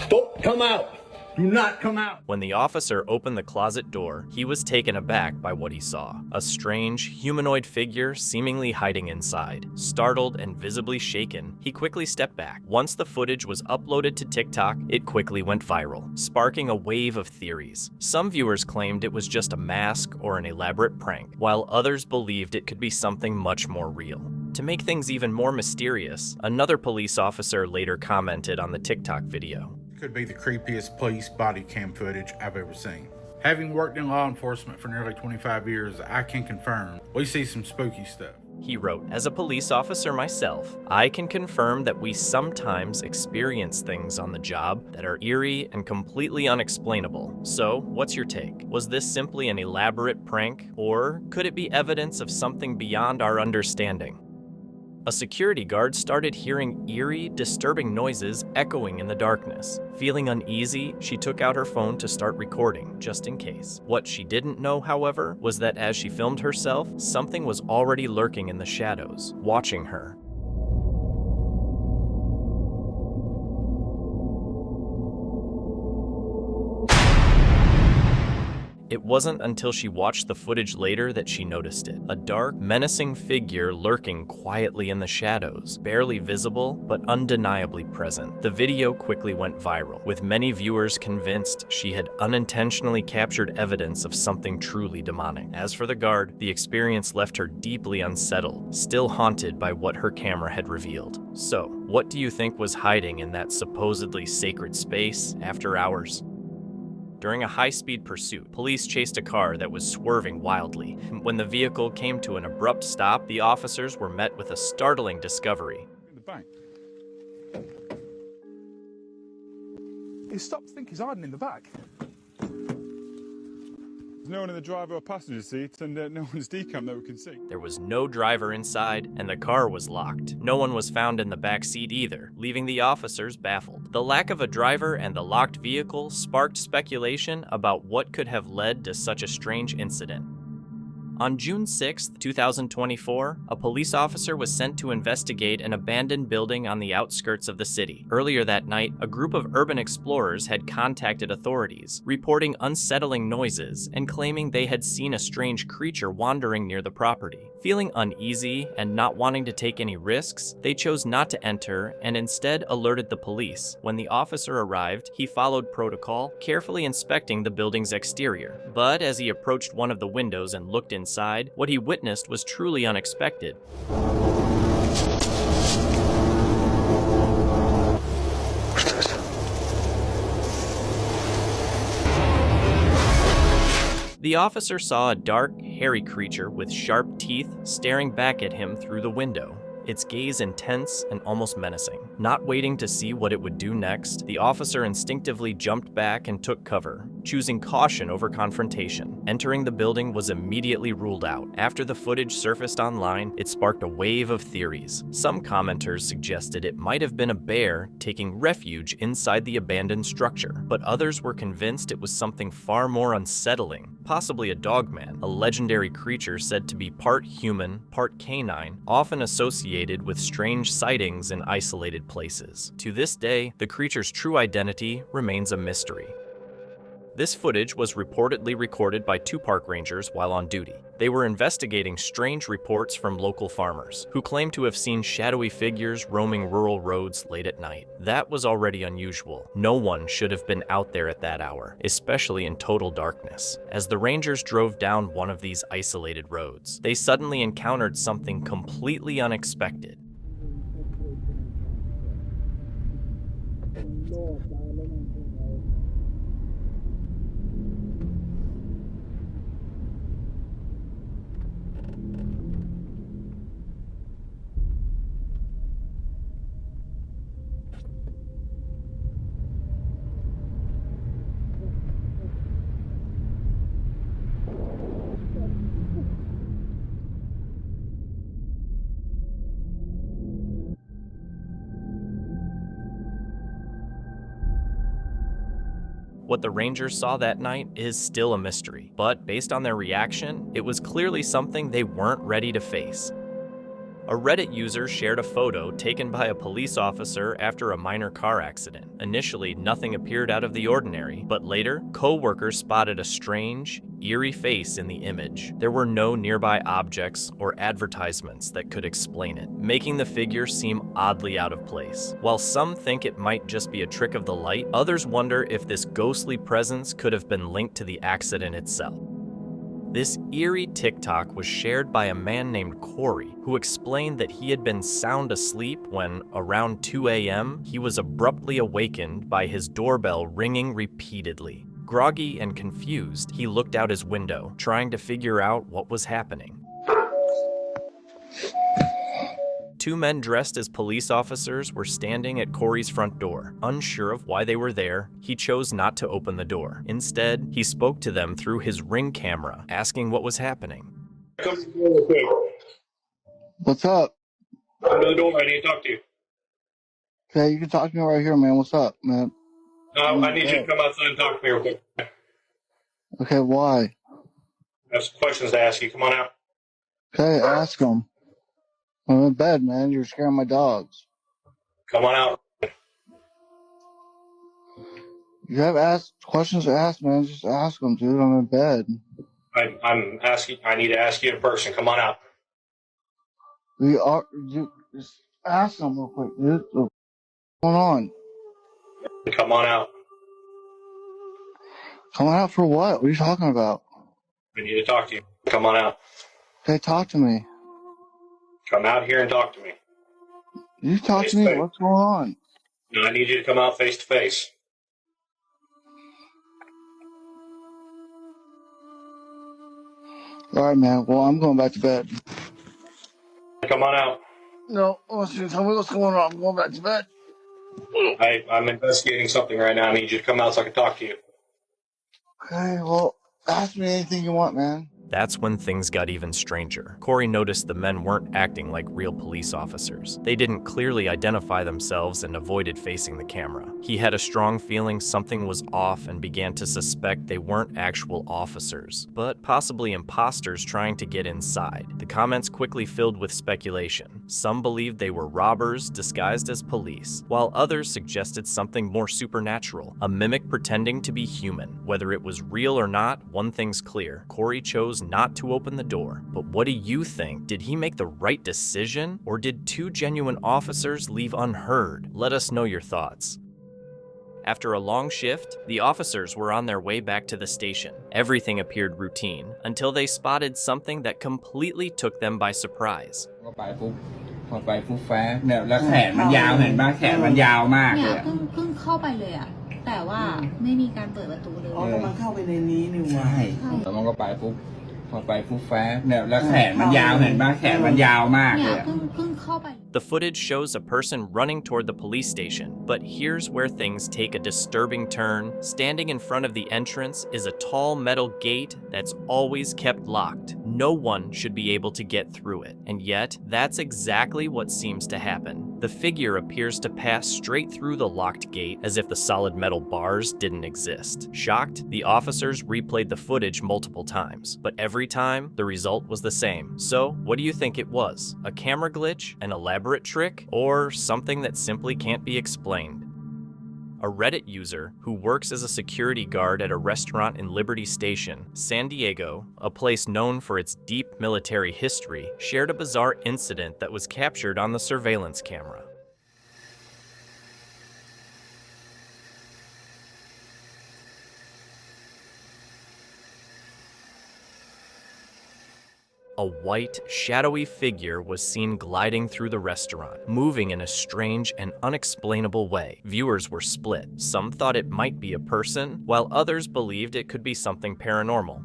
Don't come out. Do not come out. When the officer opened the closet door, he was taken aback by what he saw. A strange, humanoid figure seemingly hiding inside. Startled and visibly shaken, he quickly stepped back. Once the footage was uploaded to TikTok, it quickly went viral, sparking a wave of theories. Some viewers claimed it was just a mask or an elaborate prank, while others believed it could be something much more real. To make things even more mysterious, another police officer later commented on the TikTok video. Could be the creepiest police body cam footage I've ever seen. Having worked in law enforcement for nearly 25 years, I can confirm we see some spooky stuff. He wrote, as a police officer myself, I can confirm that we sometimes experience things on the job that are eerie and completely unexplainable. So, what's your take? Was this simply an elaborate prank, or could it be evidence of something beyond our understanding? A security guard started hearing eerie, disturbing noises echoing in the darkness. Feeling uneasy, she took out her phone to start recording, just in case. What she didn't know, however, was that as she filmed herself, something was already lurking in the shadows, watching her. It wasn't until she watched the footage later that she noticed it. A dark, menacing figure lurking quietly in the shadows, barely visible, but undeniably present. The video quickly went viral, with many viewers convinced she had unintentionally captured evidence of something truly demonic. As for the guard, the experience left her deeply unsettled, still haunted by what her camera had revealed. So, what do you think was hiding in that supposedly sacred space after hours? During a high-speed pursuit, police chased a car that was swerving wildly. When the vehicle came to an abrupt stop, the officers were met with a startling discovery. In the back. He stopped to think he's hiding in the back. There's no one in the driver or passenger seat, and no one's decam that we can see. There was no driver inside, and the car was locked. No one was found in the back seat either, leaving the officers baffled. The lack of a driver and the locked vehicle sparked speculation about what could have led to such a strange incident. On June 6, 2024, a police officer was sent to investigate an abandoned building on the outskirts of the city. Earlier that night, a group of urban explorers had contacted authorities, reporting unsettling noises and claiming they had seen a strange creature wandering near the property. Feeling uneasy and not wanting to take any risks, they chose not to enter and instead alerted the police. When the officer arrived, he followed protocol, carefully inspecting the building's exterior. But as he approached one of the windows and looked inside, what he witnessed was truly unexpected. The officer saw a dark, hairy creature with sharp teeth staring back at him through the window, its gaze intense and almost menacing. Not waiting to see what it would do next, the officer instinctively jumped back and took cover, choosing caution over confrontation. Entering the building was immediately ruled out. After the footage surfaced online, it sparked a wave of theories. Some commenters suggested it might have been a bear taking refuge inside the abandoned structure, but others were convinced it was something far more unsettling, possibly a dogman, a legendary creature said to be part human, part canine, often associated with strange sightings in isolated places. To this day, the creature's true identity remains a mystery. This footage was reportedly recorded by 2 park rangers while on duty. They were investigating strange reports from local farmers, who claimed to have seen shadowy figures roaming rural roads late at night. That was already unusual. No one should have been out there at that hour, especially in total darkness. As the rangers drove down one of these isolated roads, they suddenly encountered something completely unexpected. What the Rangers saw that night is still a mystery, but based on their reaction, it was clearly something they weren't ready to face. A Reddit user shared a photo taken by a police officer after a minor car accident. Initially, nothing appeared out of the ordinary, but later, co-workers spotted a strange, eerie face in the image. There were no nearby objects or advertisements that could explain it, making the figure seem oddly out of place. While some think it might just be a trick of the light, others wonder if this ghostly presence could have been linked to the accident itself. This eerie TikTok was shared by a man named Corey, who explained that he had been sound asleep when, around 2 a.m., he was abruptly awakened by his doorbell ringing repeatedly. Groggy and confused, he looked out his window, trying to figure out what was happening. 2 men dressed as police officers were standing at Corey's front door. Unsure of why they were there, he chose not to open the door. Instead, he spoke to them through his Ring camera, asking what was happening. What's up? Come to the door. I need to talk to you. Okay, you can talk to me right here, man. What's up, man? No, I need you to come outside and talk to me real quick. Okay, why? I have some questions to ask you. Come on out. Okay, ask them. I'm in bed, man. You're scaring my dogs. Come on out. You have questions to ask, man. Just ask them, dude. I'm in bed. I'm asking. I need to ask you in person. Come on out. Just ask them real quick, dude. What's going on? Come on out. Come out for what? What are you talking about? I need to talk to you. Come on out. Okay, talk to me. Come out here and talk to me. You talk to me. What's going on? No, I need you to come out face to face. All right, man. Well, I'm going back to bed. Come on out. No, I want you to tell me what's going on. I'm going back to bed. I'm investigating something right now. I need you to come out so I can talk to you. Okay, well, ask me anything you want, man. That's when things got even stranger. Corey noticed the men weren't acting like real police officers. They didn't clearly identify themselves and avoided facing the camera. He had a strong feeling something was off and began to suspect they weren't actual officers, but possibly imposters trying to get inside. The comments quickly filled with speculation. Some believed they were robbers disguised as police, while others suggested something more supernatural, a mimic pretending to be human. Whether it was real or not, one thing's clear. Corey chose not to open the door. But what do you think? Did he make the right decision? Or did two genuine officers leave unheard? Let us know your thoughts. After a long shift, the officers were on their way back to the station. Everything appeared routine until they spotted something that completely took them by surprise. พอไปฟุบฟ้าเนี่ยแล้วแขนมันยาวเห็นป่ะแขนมันยาวมากเลย เพิ่งเข้าไปเลยอ่ะแต่ว่าไม่มีการเปิดประตูเลย อ๋อมันเข้าไปในนี้นี่ใช่แล้วมันก็ไปปุ๊บพอไปฟุบฟ้าเนี่ยแล้วแขนมันยาวเห็นป่ะแขนมันยาวมากเลย The footage shows a person running toward the police station, but here's where things take a disturbing turn. Standing in front of the entrance is a tall metal gate that's always kept locked. No one should be able to get through it, and yet that's exactly what seems to happen. The figure appears to pass straight through the locked gate as if the solid metal bars didn't exist. Shocked, the officers replayed the footage multiple times, but every time the result was the same. So, what do you think it was? A camera glitch, an elaborate trick, or something that simply can't be explained? A Reddit user who works as a security guard at a restaurant in Liberty Station, San Diego, a place known for its deep military history, shared a bizarre incident that was captured on the surveillance camera. A white, shadowy figure was seen gliding through the restaurant, moving in a strange and unexplainable way. Viewers were split. Some thought it might be a person, while others believed it could be something paranormal.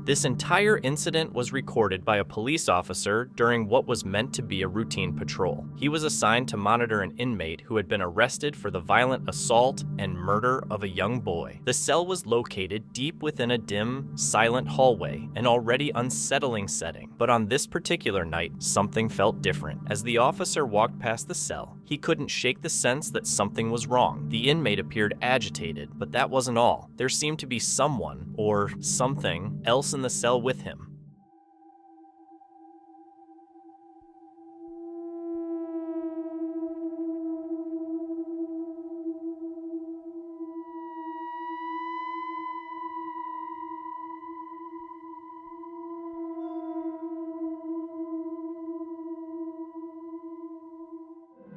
This entire incident was recorded by a police officer during what was meant to be a routine patrol. He was assigned to monitor an inmate who had been arrested for the violent assault and murder of a young boy. The cell was located deep within a dim, silent hallway, an already unsettling setting. But on this particular night, something felt different. As the officer walked past the cell, he couldn't shake the sense that something was wrong. The inmate appeared agitated, but that wasn't all. There seemed to be someone, or something, else in the cell with him.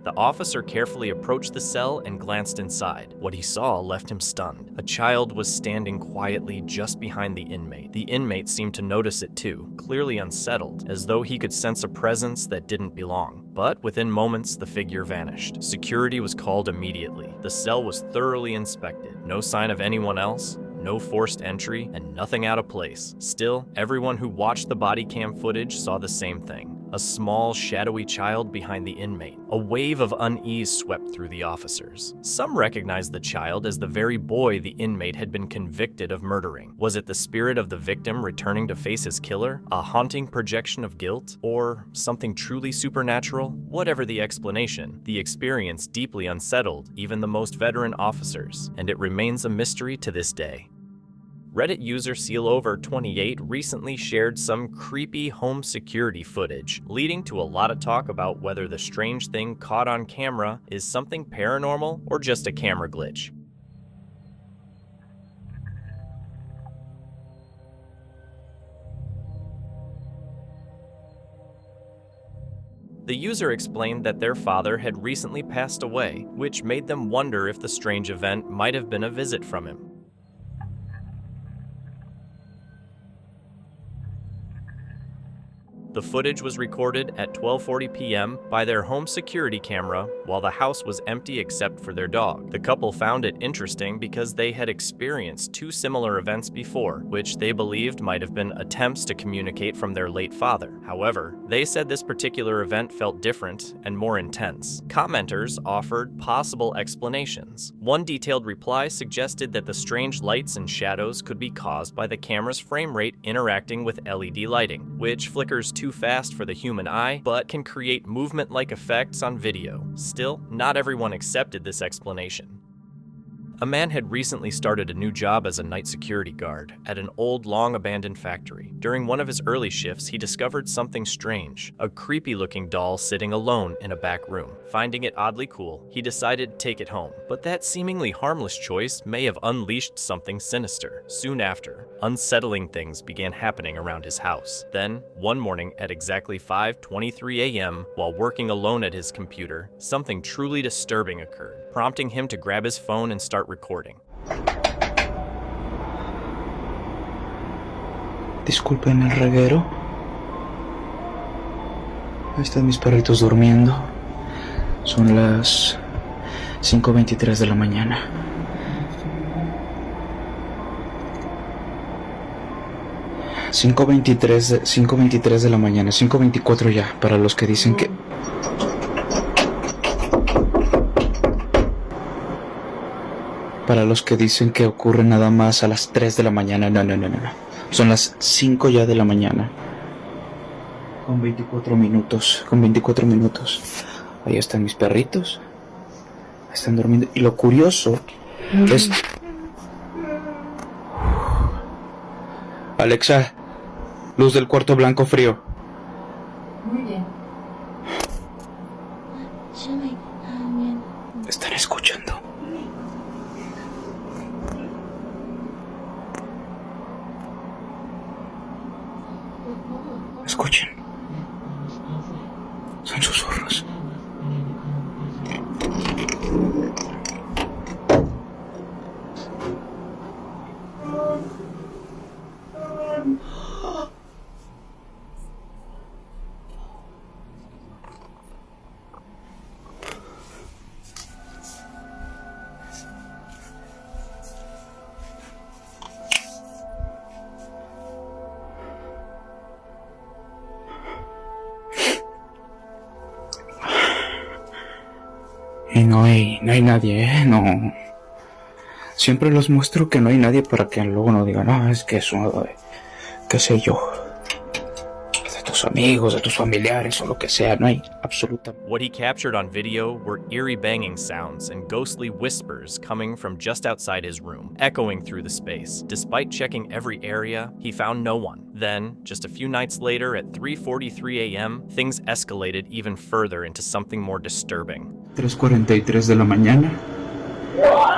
The officer carefully approached the cell and glanced inside. What he saw left him stunned. A child was standing quietly just behind the inmate. The inmate seemed to notice it too, clearly unsettled, as though he could sense a presence that didn't belong. But within moments, the figure vanished. Security was called immediately. The cell was thoroughly inspected. No sign of anyone else, no forced entry, and nothing out of place. Still, everyone who watched the body cam footage saw the same thing. a small, shadowy child behind the inmate. A wave of unease swept through the officers. Some recognized the child as the very boy the inmate had been convicted of murdering. Was it the spirit of the victim returning to face his killer? A haunting projection of guilt? Or something truly supernatural? Whatever the explanation, the experience deeply unsettled even the most veteran officers, and it remains a mystery to this day. Reddit user SealOver28 recently shared some creepy home security footage, leading to a lot of talk about whether the strange thing caught on camera is something paranormal or just a camera glitch. The user explained that their father had recently passed away, which made them wonder if the strange event might have been a visit from him. The footage was recorded at 12:40 p.m. by their home security camera while the house was empty except for their dog. The couple found it interesting because they had experienced two similar events before, which they believed might have been attempts to communicate from their late father. However, they said this particular event felt different and more intense. Commenters offered possible explanations. One detailed reply suggested that the strange lights and shadows could be caused by the camera's frame rate interacting with LED lighting, which flickers too fast for the human eye, but can create movement-like effects on video. Still, not everyone accepted this explanation. A man had recently started a new job as a night security guard at an old, long-abandoned factory. During one of his early shifts, he discovered something strange, a creepy-looking doll sitting alone in a back room. Finding it oddly cool, he decided to take it home. But that seemingly harmless choice may have unleashed something sinister. Soon after, unsettling things began happening around his house. Then, one morning at exactly 5:23 a.m., while working alone at his computer, something truly disturbing occurred, prompting him to grab his phone and start recording. Disculpen el reguero. Ahí están mis perritos durmiendo. Son las 5:23 de la mañana. Cinco veintitrés de la mañana, 5:24 ya, para los que dicen que... Para los que dicen que ocurre nada más a las 3 de la mañana, no. Son las 5 ya de la mañana. Con 24 minutos. Ahí están mis perritos. Están durmiendo. Y lo curioso es... Alexa, luz del cuarto blanco frío. Muy bien. Están escuchando. Escuchen. Son susurros. Y no hay nadie, no. Siempre los muestro que no hay nadie para que luego no digan, no, es que eso, qué sé yo, de tus amigos, de tus familiares o lo que sea, no hay absolutamente. What he captured on video were eerie banging sounds and ghostly whispers coming from just outside his room, echoing through the space. Despite checking every area, he found no one. Then, just a few nights later at 3:43 a.m., things escalated even further into something more disturbing. 3:43 de la mañana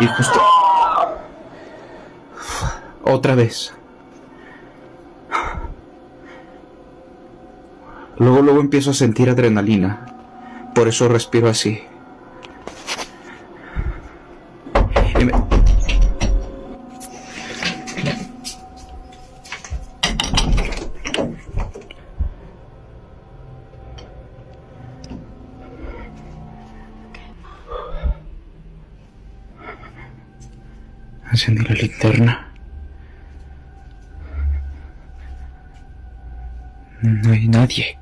y justo otra vez. Luego empiezo a sentir adrenalina, por eso respiro así. Encendí la linterna. No hay nadie.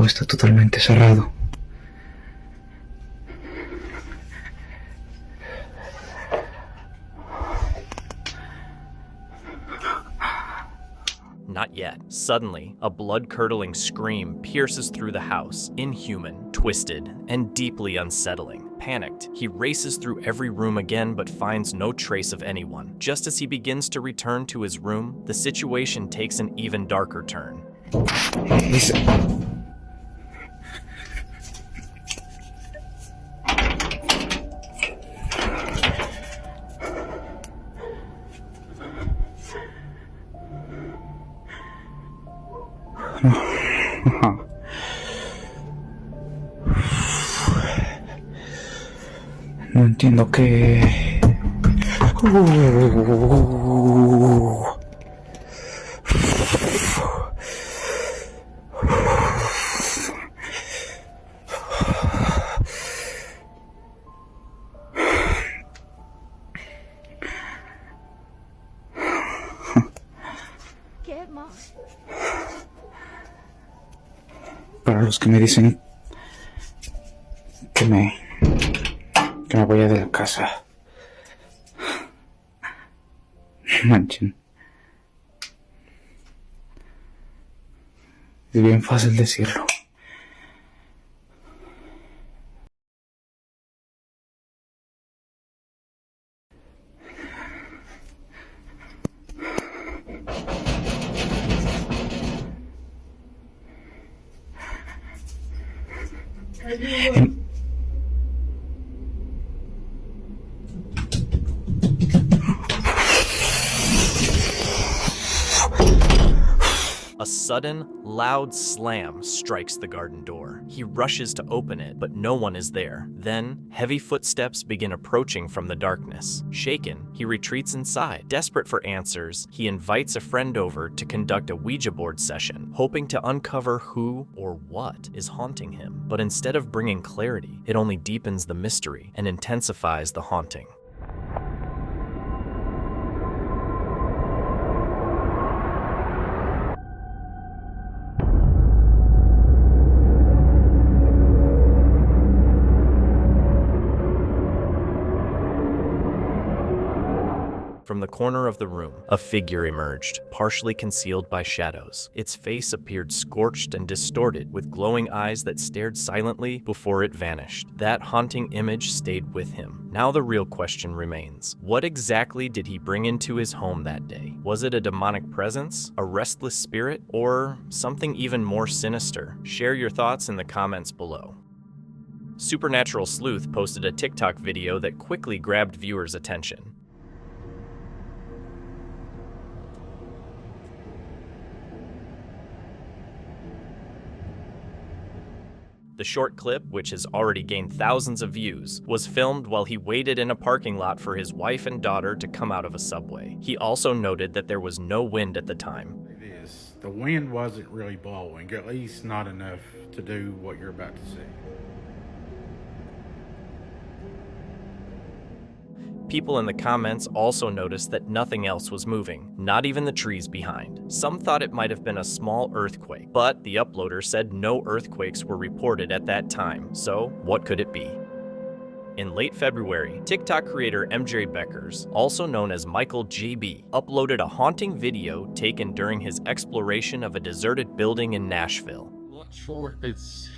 Todo está totalmente cerrado. Not yet. Suddenly, a blood-curdling scream pierces through the house, inhuman, twisted, and deeply unsettling. Panicked, he races through every room again but finds no trace of anyone. Just as he begins to return to his room, the situation takes an even darker turn. No entiendo qué. Para los que me dicen que me vaya de la casa. Manchen. Es bien fácil decirlo. A sudden, loud slam strikes the garden door. He rushes to open it, but no one is there. Then, heavy footsteps begin approaching from the darkness. Shaken, he retreats inside. Desperate for answers, he invites a friend over to conduct a Ouija board session, hoping to uncover who or what is haunting him. But instead of bringing clarity, it only deepens the mystery and intensifies the haunting. From the corner of the room, a figure emerged, partially concealed by shadows. Its face appeared scorched and distorted, with glowing eyes that stared silently before it vanished. That haunting image stayed with him. Now the real question remains. What exactly did he bring into his home that day? Was it a demonic presence, a restless spirit, or something even more sinister? Share your thoughts in the comments below. Supernatural Sleuth posted a TikTok video that quickly grabbed viewers' attention. The short clip, which has already gained thousands of views, was filmed while he waited in a parking lot for his wife and daughter to come out of a subway. He also noted that there was no wind at the time. The wind wasn't really blowing, at least not enough to do what you're about to see. People in the comments also noticed that nothing else was moving, not even the trees behind. Some thought it might have been a small earthquake, but the uploader said no earthquakes were reported at that time, so what could it be? In late February, TikTok creator MJ Beckers, also known as Michael JB, uploaded a haunting video taken during his exploration of a deserted building in Nashville. I'm not sure if it's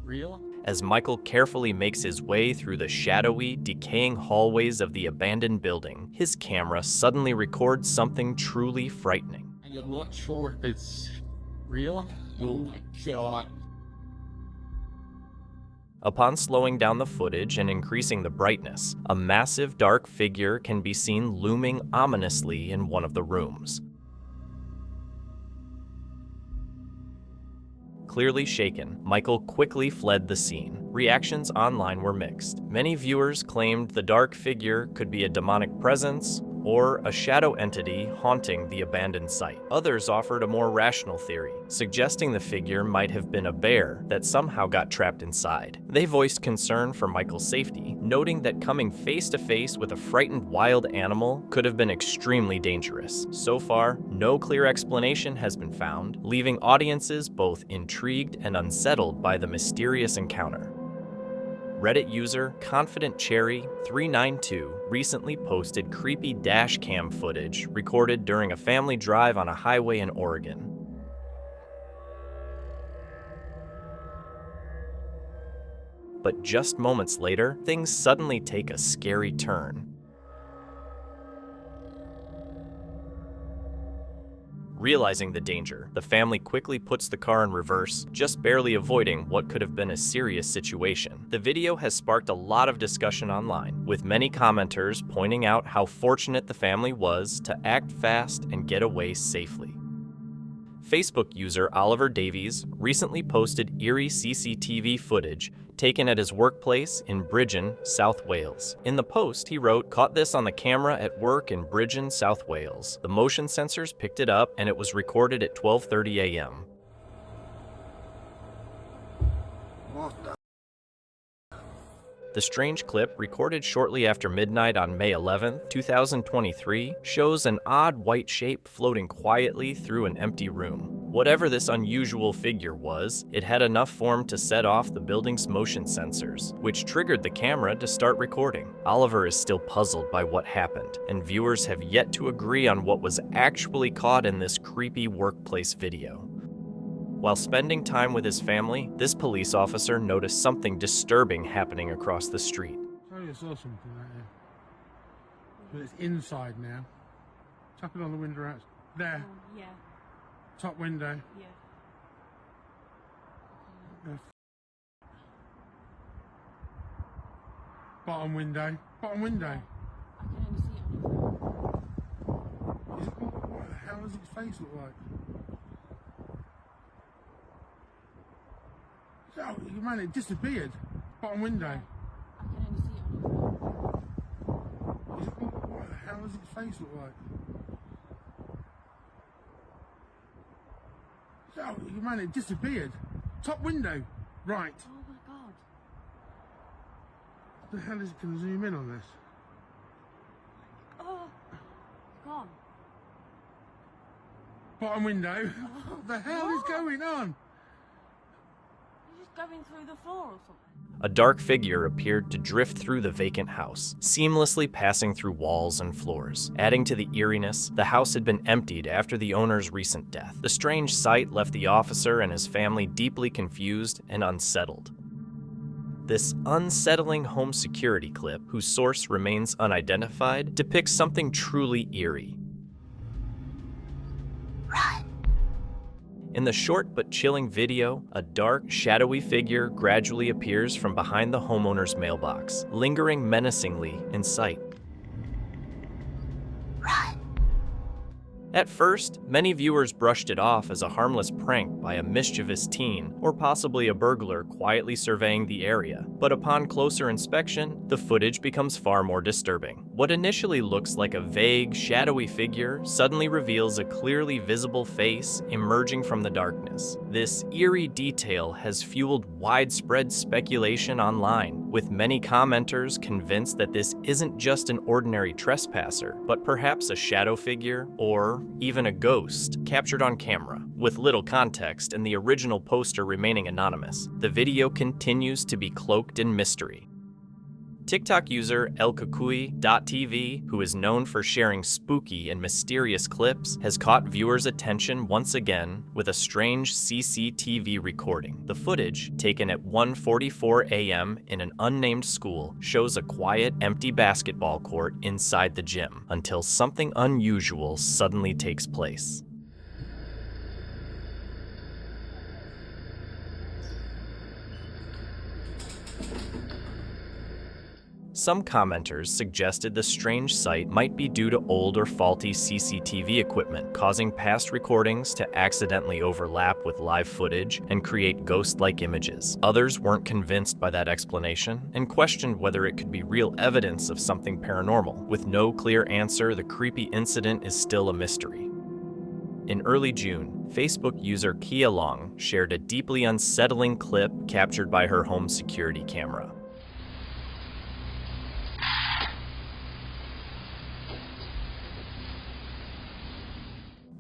real. As Michael carefully makes his way through the shadowy, decaying hallways of the abandoned building, his camera suddenly records something truly frightening. I'm not sure if it's real. Oh my God. Upon slowing down the footage and increasing the brightness, a massive dark figure can be seen looming ominously in one of the rooms. Clearly shaken, Michael quickly fled the scene. Reactions online were mixed. Many viewers claimed the dark figure could be a demonic presence or a shadow entity haunting the abandoned site. Others offered a more rational theory, suggesting the figure might have been a bear that somehow got trapped inside. They voiced concern for Michael's safety, noting that coming face to face with a frightened wild animal could have been extremely dangerous. So far, no clear explanation has been found, leaving audiences both intrigued and unsettled by the mysterious encounter. Reddit user ConfidentCherry392 recently posted creepy dash cam footage recorded during a family drive on a highway in Oregon. But just moments later, things suddenly take a scary turn. Realizing the danger, the family quickly puts the car in reverse, just barely avoiding what could have been a serious situation. The video has sparked a lot of discussion online, with many commenters pointing out how fortunate the family was to act fast and get away safely. Facebook user Oliver Davies recently posted eerie CCTV footage taken at his workplace in Bridgen, South Wales. In the post, he wrote, "Caught this on the camera at work in Bridgen, South Wales. The motion sensors picked it up and it was recorded at 12:30 a.m. The strange clip, recorded shortly after midnight on May 11, 2023, shows an odd white shape floating quietly through an empty room. Whatever this unusual figure was, it had enough form to set off the building's motion sensors, which triggered the camera to start recording. Oliver is still puzzled by what happened, and viewers have yet to agree on what was actually caught in this creepy workplace video. While spending time with his family, this police officer noticed something disturbing happening across the street. I saw something right here. But it's inside now. Tap it on the window out. There. Yeah. Top window. Yeah. Bottom window. Bottom window. I can only see it on the What the hell does its face look like? Oh, man, it disappeared. Bottom window. I can only see it on the What the hell does its face look like? Oh, man, it disappeared. Top window. Right. Oh my god. What the hell is it going to zoom in on this? Oh, gone. Bottom window. What the hell is going on? Going through the floor or something. A dark figure appeared to drift through the vacant house, seamlessly passing through walls and floors. Adding to the eeriness, the house had been emptied after the owner's recent death. The strange sight left the officer and his family deeply confused and unsettled. This unsettling home security clip, whose source remains unidentified, depicts something truly eerie. In the short but chilling video, a dark, shadowy figure gradually appears from behind the homeowner's mailbox, lingering menacingly in sight. At first, many viewers brushed it off as a harmless prank by a mischievous teen, or possibly a burglar quietly surveying the area. But upon closer inspection, the footage becomes far more disturbing. What initially looks like a vague, shadowy figure suddenly reveals a clearly visible face emerging from the darkness. This eerie detail has fueled widespread speculation online, with many commenters convinced that this isn't just an ordinary trespasser, but perhaps a shadow figure or even a ghost captured on camera. With little context and the original poster remaining anonymous, the video continues to be cloaked in mystery. TikTok user elkukui.tv, who is known for sharing spooky and mysterious clips, has caught viewers' attention once again with a strange CCTV recording. The footage, taken at 1:44 a.m. in an unnamed school, shows a quiet, empty basketball court inside the gym, until something unusual suddenly takes place. Some commenters suggested the strange sight might be due to old or faulty CCTV equipment, causing past recordings to accidentally overlap with live footage and create ghost-like images. Others weren't convinced by that explanation and questioned whether it could be real evidence of something paranormal. With no clear answer, the creepy incident is still a mystery. In early June, Facebook user Kia Long shared a deeply unsettling clip captured by her home security camera.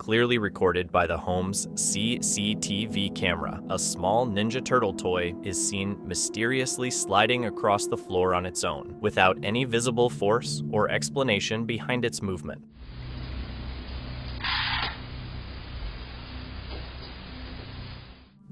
Clearly recorded by the home's CCTV camera, a small Ninja Turtle toy is seen mysteriously sliding across the floor on its own, without any visible force or explanation behind its movement.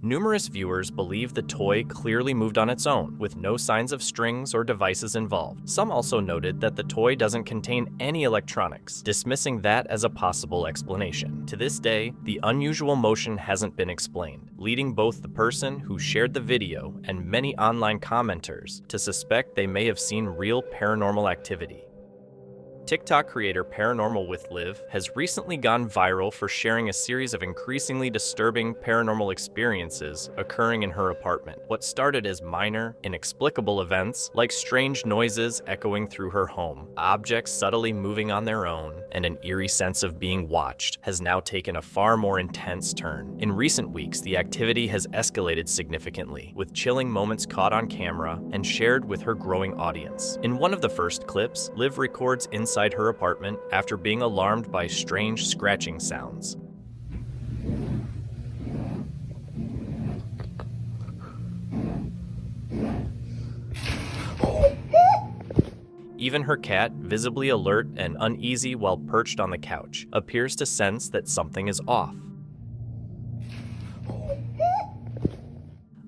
Numerous viewers believe the toy clearly moved on its own, with no signs of strings or devices involved. Some also noted that the toy doesn't contain any electronics, dismissing that as a possible explanation. To this day, the unusual motion hasn't been explained, leading both the person who shared the video and many online commenters to suspect they may have seen real paranormal activity. TikTok creator Paranormal with Liv has recently gone viral for sharing a series of increasingly disturbing paranormal experiences occurring in her apartment. What started as minor, inexplicable events, like strange noises echoing through her home, objects subtly moving on their own, and an eerie sense of being watched, has now taken a far more intense turn. In recent weeks, the activity has escalated significantly, with chilling moments caught on camera and shared with her growing audience. In one of the first clips, Liv records inside her apartment after being alarmed by strange scratching sounds. Even her cat, visibly alert and uneasy while perched on the couch, appears to sense that something is off.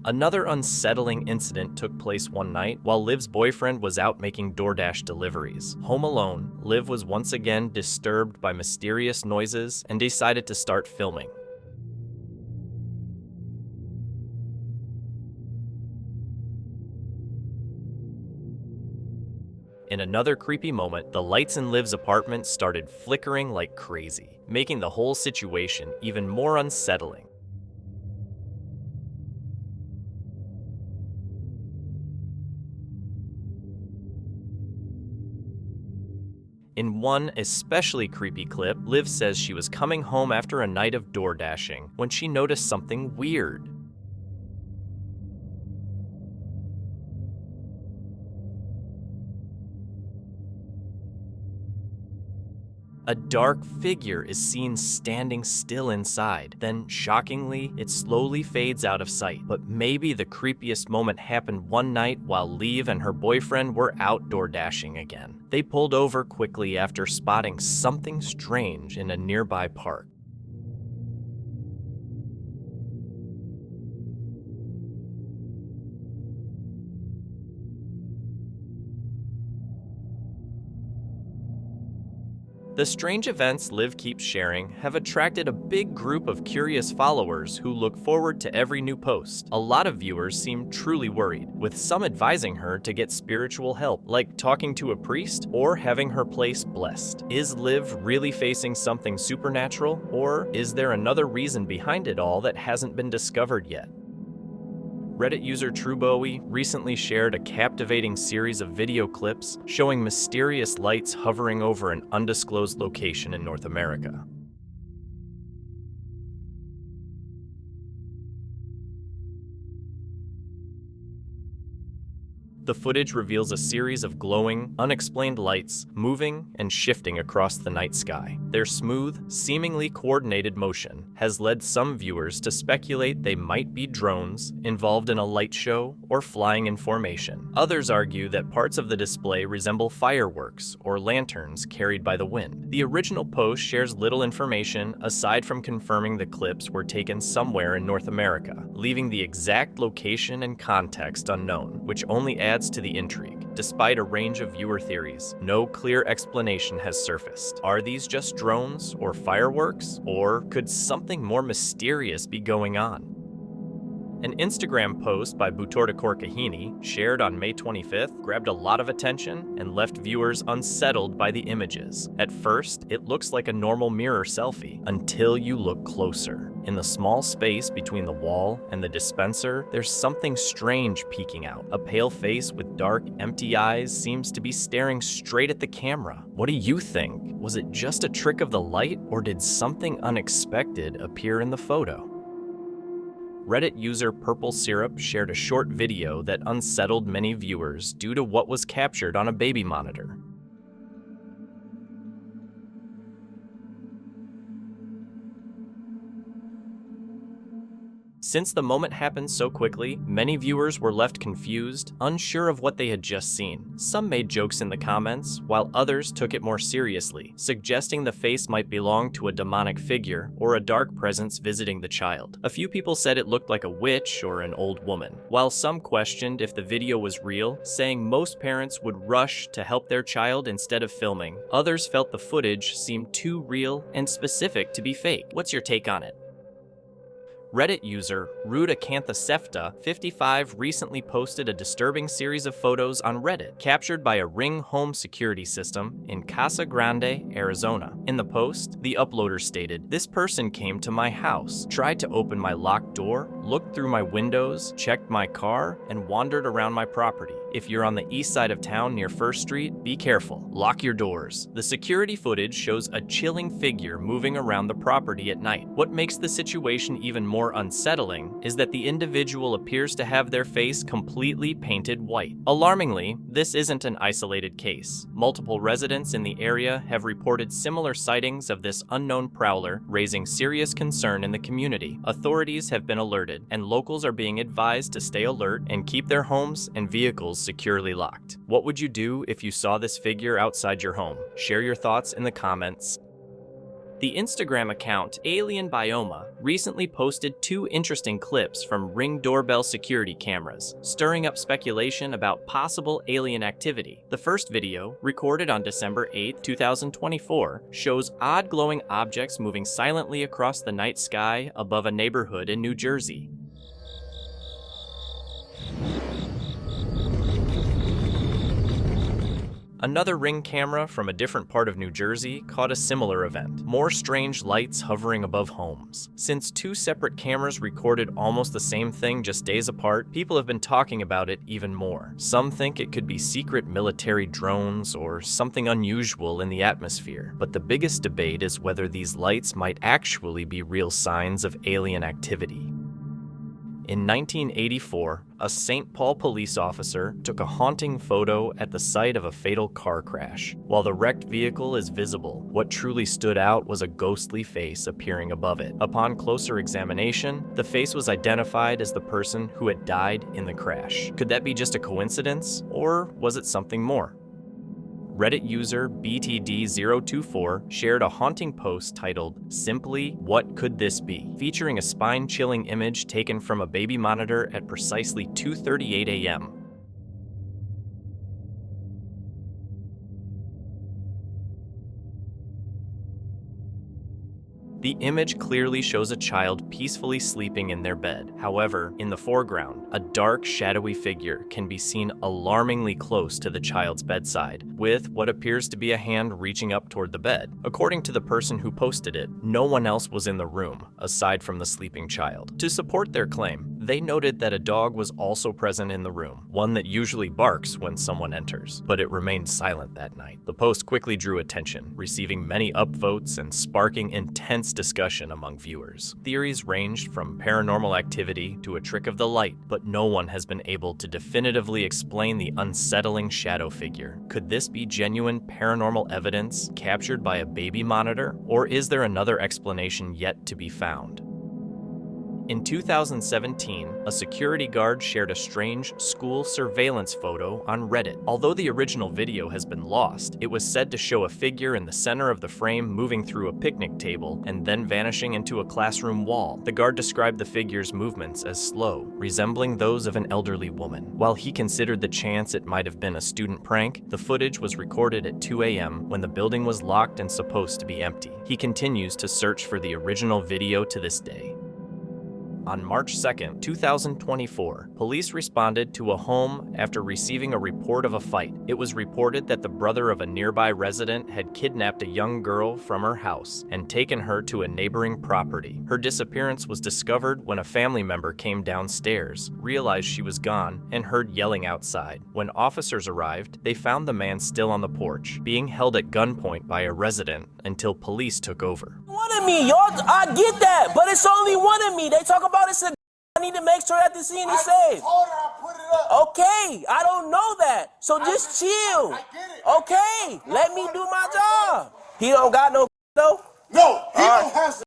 Another unsettling incident took place one night while Liv's boyfriend was out making DoorDash deliveries. Home alone, Liv was once again disturbed by mysterious noises and decided to start filming. In another creepy moment, the lights in Liv's apartment started flickering like crazy, making the whole situation even more unsettling. In one especially creepy clip, Liv says she was coming home after a night of door dashing when she noticed something weird. A dark figure is seen standing still inside. Then, shockingly, it slowly fades out of sight. But maybe the creepiest moment happened one night while Liv and her boyfriend were outdoor dashing again. They pulled over quickly after spotting something strange in a nearby park. The strange events Liv keeps sharing have attracted a big group of curious followers who look forward to every new post. A lot of viewers seem truly worried, with some advising her to get spiritual help, like talking to a priest or having her place blessed. Is Liv really facing something supernatural, or is there another reason behind it all that hasn't been discovered yet? Reddit user TrueBowie recently shared a captivating series of video clips showing mysterious lights hovering over an undisclosed location in North America. The footage reveals a series of glowing, unexplained lights moving and shifting across the night sky. Their smooth, seemingly coordinated motion has led some viewers to speculate they might be drones involved in a light show or flying in formation. Others argue that parts of the display resemble fireworks or lanterns carried by the wind. The original post shares little information aside from confirming the clips were taken somewhere in North America, leaving the exact location and context unknown, which only adds to the intrigue. Despite a range of viewer theories, no clear explanation has surfaced. Are these just drones or fireworks, or could something more mysterious be going on? An Instagram post by Butorda Korkahini, shared on May 25th, grabbed a lot of attention and left viewers unsettled by the images. At first, it looks like a normal mirror selfie, until you look closer. In the small space between the wall and the dispenser, there's something strange peeking out. A pale face with dark, empty eyes seems to be staring straight at the camera. What do you think? Was it just a trick of the light, or did something unexpected appear in the photo? Reddit user Purple Syrup shared a short video that unsettled many viewers due to what was captured on a baby monitor. Since the moment happened so quickly, many viewers were left confused, unsure of what they had just seen. Some made jokes in the comments, while others took it more seriously, suggesting the face might belong to a demonic figure or a dark presence visiting the child. A few people said it looked like a witch or an old woman, while some questioned if the video was real, saying most parents would rush to help their child instead of filming. Others felt the footage seemed too real and specific to be fake. What's your take on it? Reddit user Rudacanthasefta 55 recently posted a disturbing series of photos on Reddit captured by a Ring home security system in Casa Grande, Arizona. In the post, the uploader stated, "This person came to my house, tried to open my locked door, looked through my windows, checked my car, and wandered around my property. If you're on the east side of town near First Street, be careful. Lock your doors." The security footage shows a chilling figure moving around the property at night. What makes the situation even more unsettling is that the individual appears to have their face completely painted white. Alarmingly, this isn't an isolated case. Multiple residents in the area have reported similar sightings of this unknown prowler, raising serious concern in the community. Authorities have been alerted, and locals are being advised to stay alert and keep their homes and vehicles securely locked. What would you do if you saw this figure outside your home? Share your thoughts in the comments. The Instagram account Alien Bioma recently posted 2 interesting clips from Ring doorbell security cameras, stirring up speculation about possible alien activity. The first video, recorded on December 8, 2024, shows odd glowing objects moving silently across the night sky above a neighborhood in New Jersey. Another Ring camera from a different part of New Jersey caught a similar event, more strange lights hovering above homes. Since 2 separate cameras recorded almost the same thing just days apart, people have been talking about it even more. Some think it could be secret military drones or something unusual in the atmosphere, but the biggest debate is whether these lights might actually be real signs of alien activity. In 1984, a St. Paul police officer took a haunting photo at the site of a fatal car crash. While the wrecked vehicle is visible, what truly stood out was a ghostly face appearing above it. Upon closer examination, the face was identified as the person who had died in the crash. Could that be just a coincidence, or was it something more? Reddit user BTD024 shared a haunting post titled, "Simply, What Could This Be?" featuring a spine-chilling image taken from a baby monitor at precisely 2:38 a.m. The image clearly shows a child peacefully sleeping in their bed. However, in the foreground, a dark, shadowy figure can be seen alarmingly close to the child's bedside, with what appears to be a hand reaching up toward the bed. According to the person who posted it, no one else was in the room, aside from the sleeping child. To support their claim, they noted that a dog was also present in the room, one that usually barks when someone enters, but it remained silent that night. The post quickly drew attention, receiving many upvotes and sparking intense discussion among viewers. Theories ranged from paranormal activity to a trick of the light, but no one has been able to definitively explain the unsettling shadow figure. Could this be genuine paranormal evidence captured by a baby monitor, or is there another explanation yet to be found? In 2017, a security guard shared a strange school surveillance photo on Reddit. Although the original video has been lost, it was said to show a figure in the center of the frame moving through a picnic table and then vanishing into a classroom wall. The guard described the figure's movements as slow, resembling those of an elderly woman. While he considered the chance it might have been a student prank, the footage was recorded at 2 a.m. when the building was locked and supposed to be empty. He continues to search for the original video to this day. On March 2nd, 2024, police responded to a home after receiving a report of a fight. It was reported that the brother of a nearby resident had kidnapped a young girl from her house and taken her to a neighboring property. Her disappearance was discovered when a family member came downstairs, realized she was gone, and heard yelling outside. When officers arrived, they found the man still on the porch, being held at gunpoint by a resident until police took over. One of me, y'all. I get that, but it's only one of me. They talk about it's a. I need to make sure that the scene is safe. Okay, I don't know that, so just chill. Okay, let me do my job. He don't got no though. No, he don't have.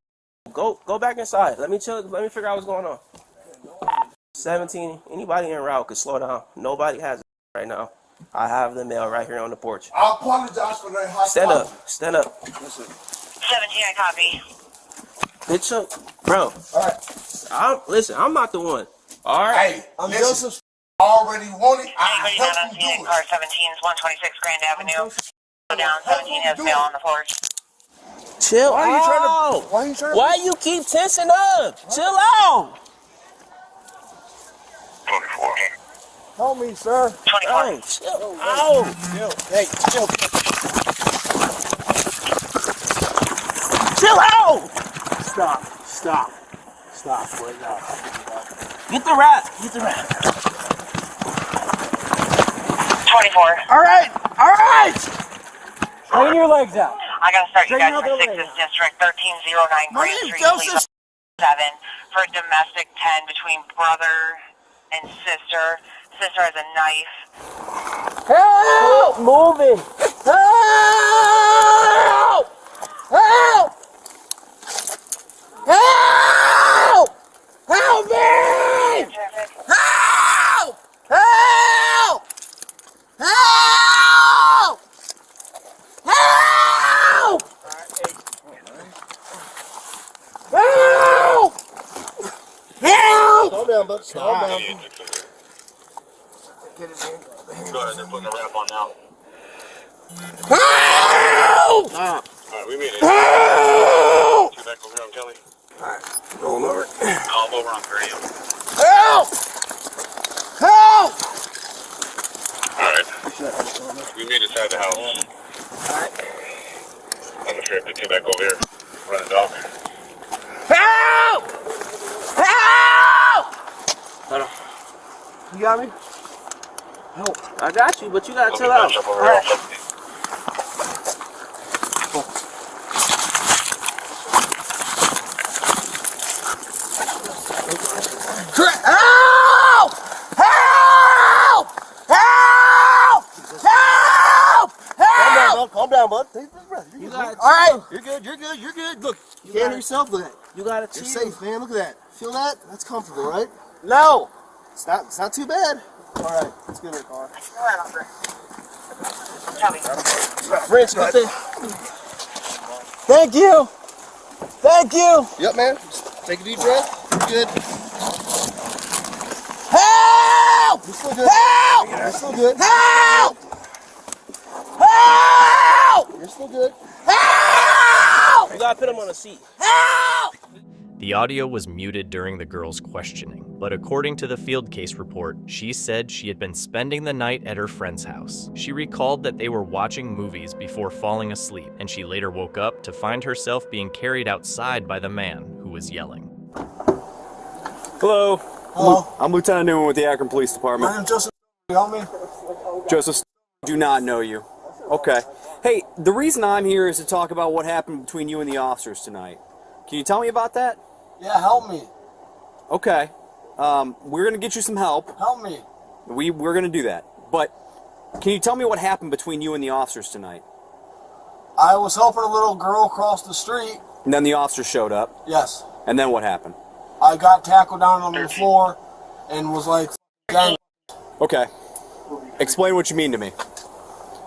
Go back inside. Let me chill. Let me figure out what's going on. 17. Anybody en route could slow down. Nobody has it right now. I have the mail right here on the porch. I apologize for that. Stand up. Stand up. 17, I copy. Bitch up, bro. All right. Listen, I'm not the one. All right. Hey, I'm Joseph. Already wanted. I Anybody not helped on you scene? do Car it. 17 is 126 Grand Avenue. Go down. 17 has mail on the porch. Chill Why are you trying to? out. Why are you trying to? Why you keep tensing up? Chill out. 24. Help me, sir. 24. Hey, chill out. Chill. Hey, chill. Chill out. Stop. Stop. Stop right now. Get the rat. Get the rat. 24. All right. All right. Straighten your legs out. I gotta start you Straighten guys out for the 6th legs. District, 1309 My Grand name's Street, Joseph. please 7 for a domestic 10 between brother and sister. Sister has a knife. Help! Moving. Help! Help! Help! Help me! Help! Help! Help! Help! Help! Help! Calm down, bud. Calm down. Go ahead, they're putting a wrap on now. Help! Alright, we made it. Help! You back over here on Kelly? Alright, rolling over. I'm over on 30. Help! Help! Alright. We made it inside the house. I'm the sheriff to get back over here. Run the dog. Help! Help! Hold on. You got me? Help. I got you, but you gotta We'll chill be out. back up over here on 70. Help! Help! Help! Help! Help! Calm down, bud. Take this breath. You got all right. You're good. You're good. You're good. Look, you can't hear yourself. Look at that. You gotta You're chill. safe, man. Look at that. Feel that? That's comfortable, right? No. It's not too bad. All right. Let's get in the car. Rinse, get the. Thank you. Thank you. Yep, man. Just take a deep breath. You're good. Help! You're still good. Help! You're still good. Help! Help! You're still good. Help! You gotta put him on a seat. Help! The audio was muted during the girl's questioning, but according to the field case report, she said she had been spending the night at her friend's house. She recalled that they were watching movies before falling asleep, and she later woke up to find herself being carried outside by the man who was yelling. Hello. Hello. I'm Lieutenant Newman with the Akron Police Department. My name's Joseph. You help me? Joseph, do not know you. Okay. Hey, the reason I'm here is to talk about what happened between you and the officers tonight. Can you tell me about that? Yeah, help me. Okay. We're going to get you some help. Help me. We're going to do that. But can you tell me what happened between you and the officers tonight? I was helping a little girl cross the street. And then the officers showed up. Yes. And then what happened? I got tackled down on the floor and was like, gang. Okay. Explain what you mean to me.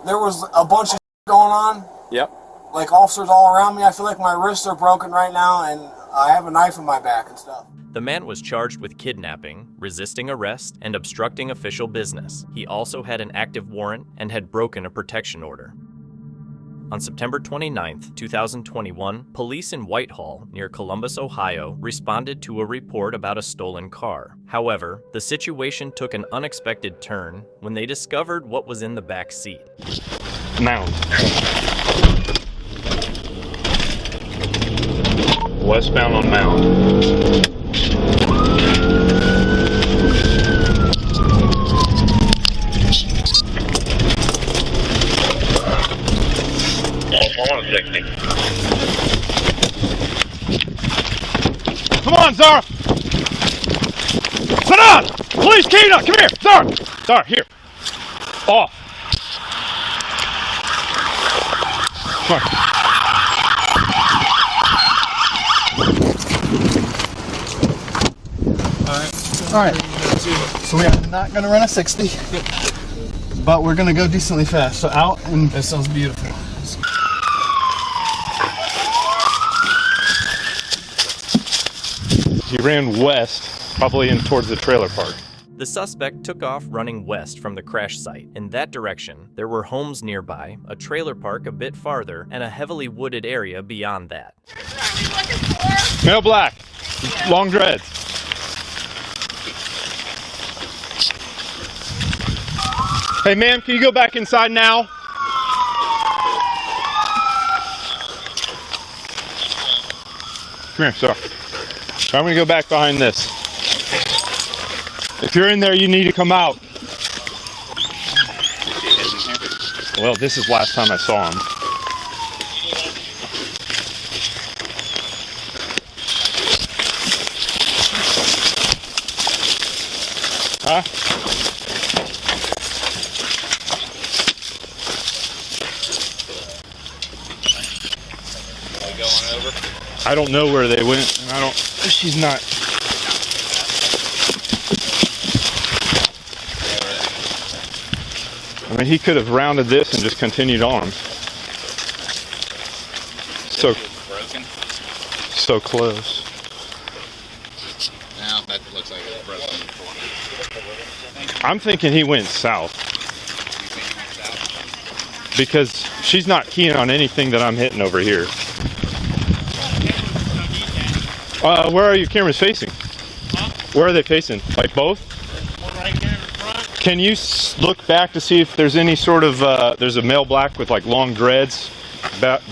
There was a bunch of going on. Yep. Like officers all around me. I feel like my wrists are broken right now and I have a knife in my back and stuff. The man was charged with kidnapping, resisting arrest, and obstructing official business. He also had an active warrant and had broken a protection order. On September 29, 2021, police in Whitehall, near Columbus, Ohio, responded to a report about a stolen car. However, the situation took an unexpected turn when they discovered what was in the back seat. Mound. Westbound on Mound. Come on, Zara! Sit down! Police, Keita! Come here! Zara! Zara, here. Off. Come on. Alright, so we are not going to run a 60, but we're going to go decently fast. So out, and that sounds beautiful. He ran west, probably in towards the trailer park. The suspect took off running west from the crash site. In that direction, there were homes nearby, a trailer park a bit farther, and a heavily wooded area beyond that. Male black, long dreads. Hey ma'am, can you go back inside now? Come here, sir. I'm gonna go back behind this. If you're in there, you need to come out. Well, this is last time I saw him. Huh? I don't know where they went, and I don't. She's not. I mean, he could have rounded this and just continued on. So close. Now that looks like it's broken. I'm thinking he went south. Because she's not keen on anything that I'm hitting over here. Where are your cameras facing? Huh? Where are they facing? Like both? There's one right here in the front. Can you look back to see if there's any sort of, there's a male black with like long dreads,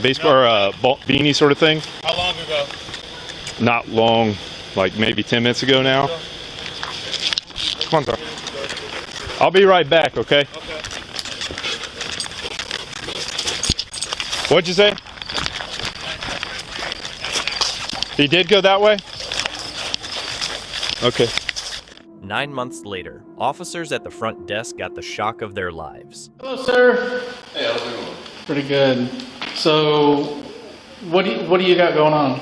baseball or beanie sort of thing? How long ago? Not long, like maybe 10 minutes ago now. Come on, sir. I'll be right back, okay? Okay. What'd you say? He did go that way? Okay. 9 months later, officers at the front desk got the shock of their lives. Hello, sir. Hey, how's it going? Pretty good. So, what do you got going on?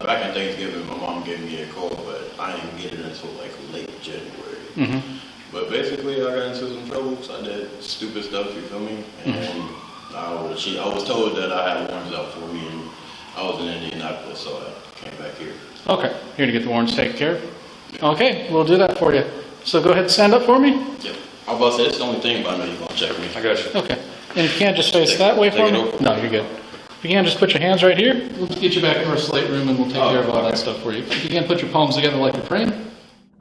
Back in Thanksgiving, my mom gave me a call, but I didn't get it until like late January. Mm-hmm. But basically, I got into some trouble, so I did stupid stuff, you feel me? And I was told that I had warrants out for me, and I was in Indianapolis, so I came back here. Okay, you're gonna get the warrants taken care of? Yeah. Okay, we'll do that for you. So go ahead and stand up for me. Yep. I was about to say, it's the only thing, but I know you're gonna check me. I got you. Okay. And if you can't just face that way for me? No, you're good. If you can't just put your hands right here, we'll get you back in our slate room and we'll take care of all that stuff for you. If you can't put your palms together like you're praying.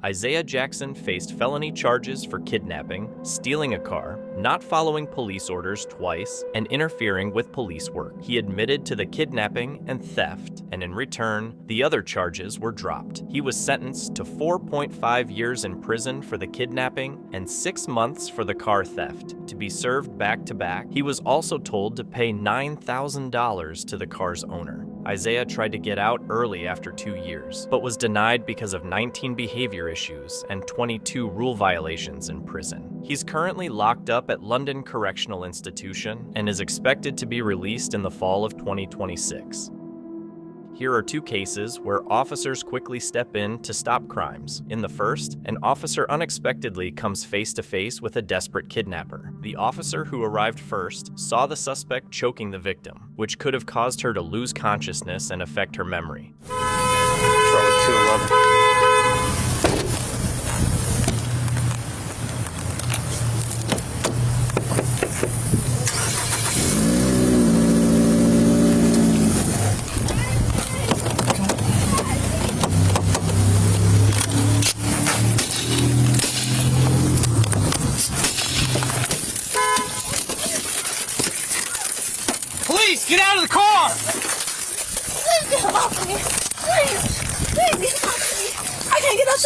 Isaiah Jackson faced felony charges for kidnapping, stealing a car, not following police orders twice, and interfering with police work. He admitted to the kidnapping and theft, and in return, the other charges were dropped. He was sentenced to 4.5 years in prison for the kidnapping and 6 months for the car theft, to be served back to back. He was also told to pay $9,000 to the car's owner. Isaiah tried to get out early after 2 years, but was denied because of 19 behavior issues and 22 rule violations in prison. He's currently locked up at London Correctional Institution and is expected to be released in the fall of 2026. Here are 2 cases where officers quickly step in to stop crimes. In the first, an officer unexpectedly comes face to face with a desperate kidnapper. The officer who arrived first saw the suspect choking the victim, which could have caused her to lose consciousness and affect her memory. Charlie 211.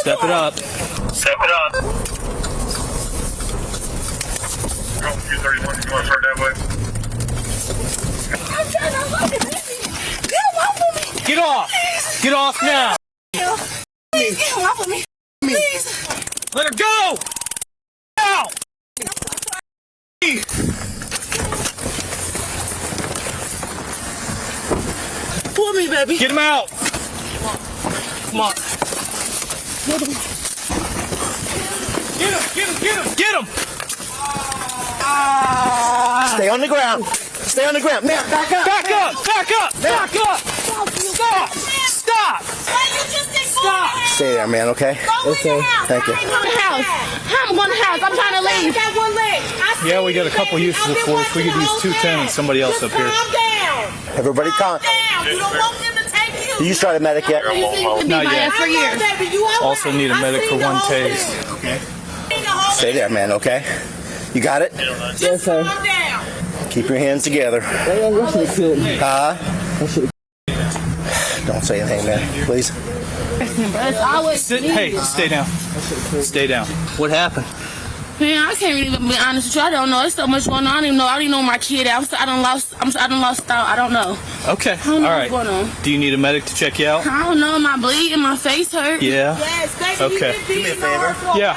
Step it up. Step it up. Go 231, you want to start that way? I'm trying to look at baby. Get him off of me. Get off. Get off now. Please get him off of me. Please. Let her go. Now. Pull me, baby. Get him out. Come on. Get him. Get him. Get him. Get him. Stay on the ground. Stay on the ground. Man, back up. Back up. Back up. Back up. Stop. Stop. Stop. Stay there, man, okay? Okay. Thank you. I'm going to the house. I'm going to the house. I'm trying to leave. I got one leg. Yeah, we got a couple uses of force. We could use 210 and somebody else up here. Calm down. Everybody calm. You don't want them to take you. Do you start a medic yet? Not yet. For years. Also need a medic for one tase. Okay. Stay there, man, okay? You got it? Yes, sir. Calm down. Keep your hands together. Don't say anything, man, please. Hey, stay down. Stay down. What happened? Man, I can't even be honest with you. I don't know. There's so much going on. I don't even know. I don't even know my kid. I done lost out. I don't know. Okay. I don't know all right. what's going on. Do you need a medic to check you out? I don't know. My bleeding, my face hurt. Yeah. Yes, baby. Okay. Do me a favor. Yeah.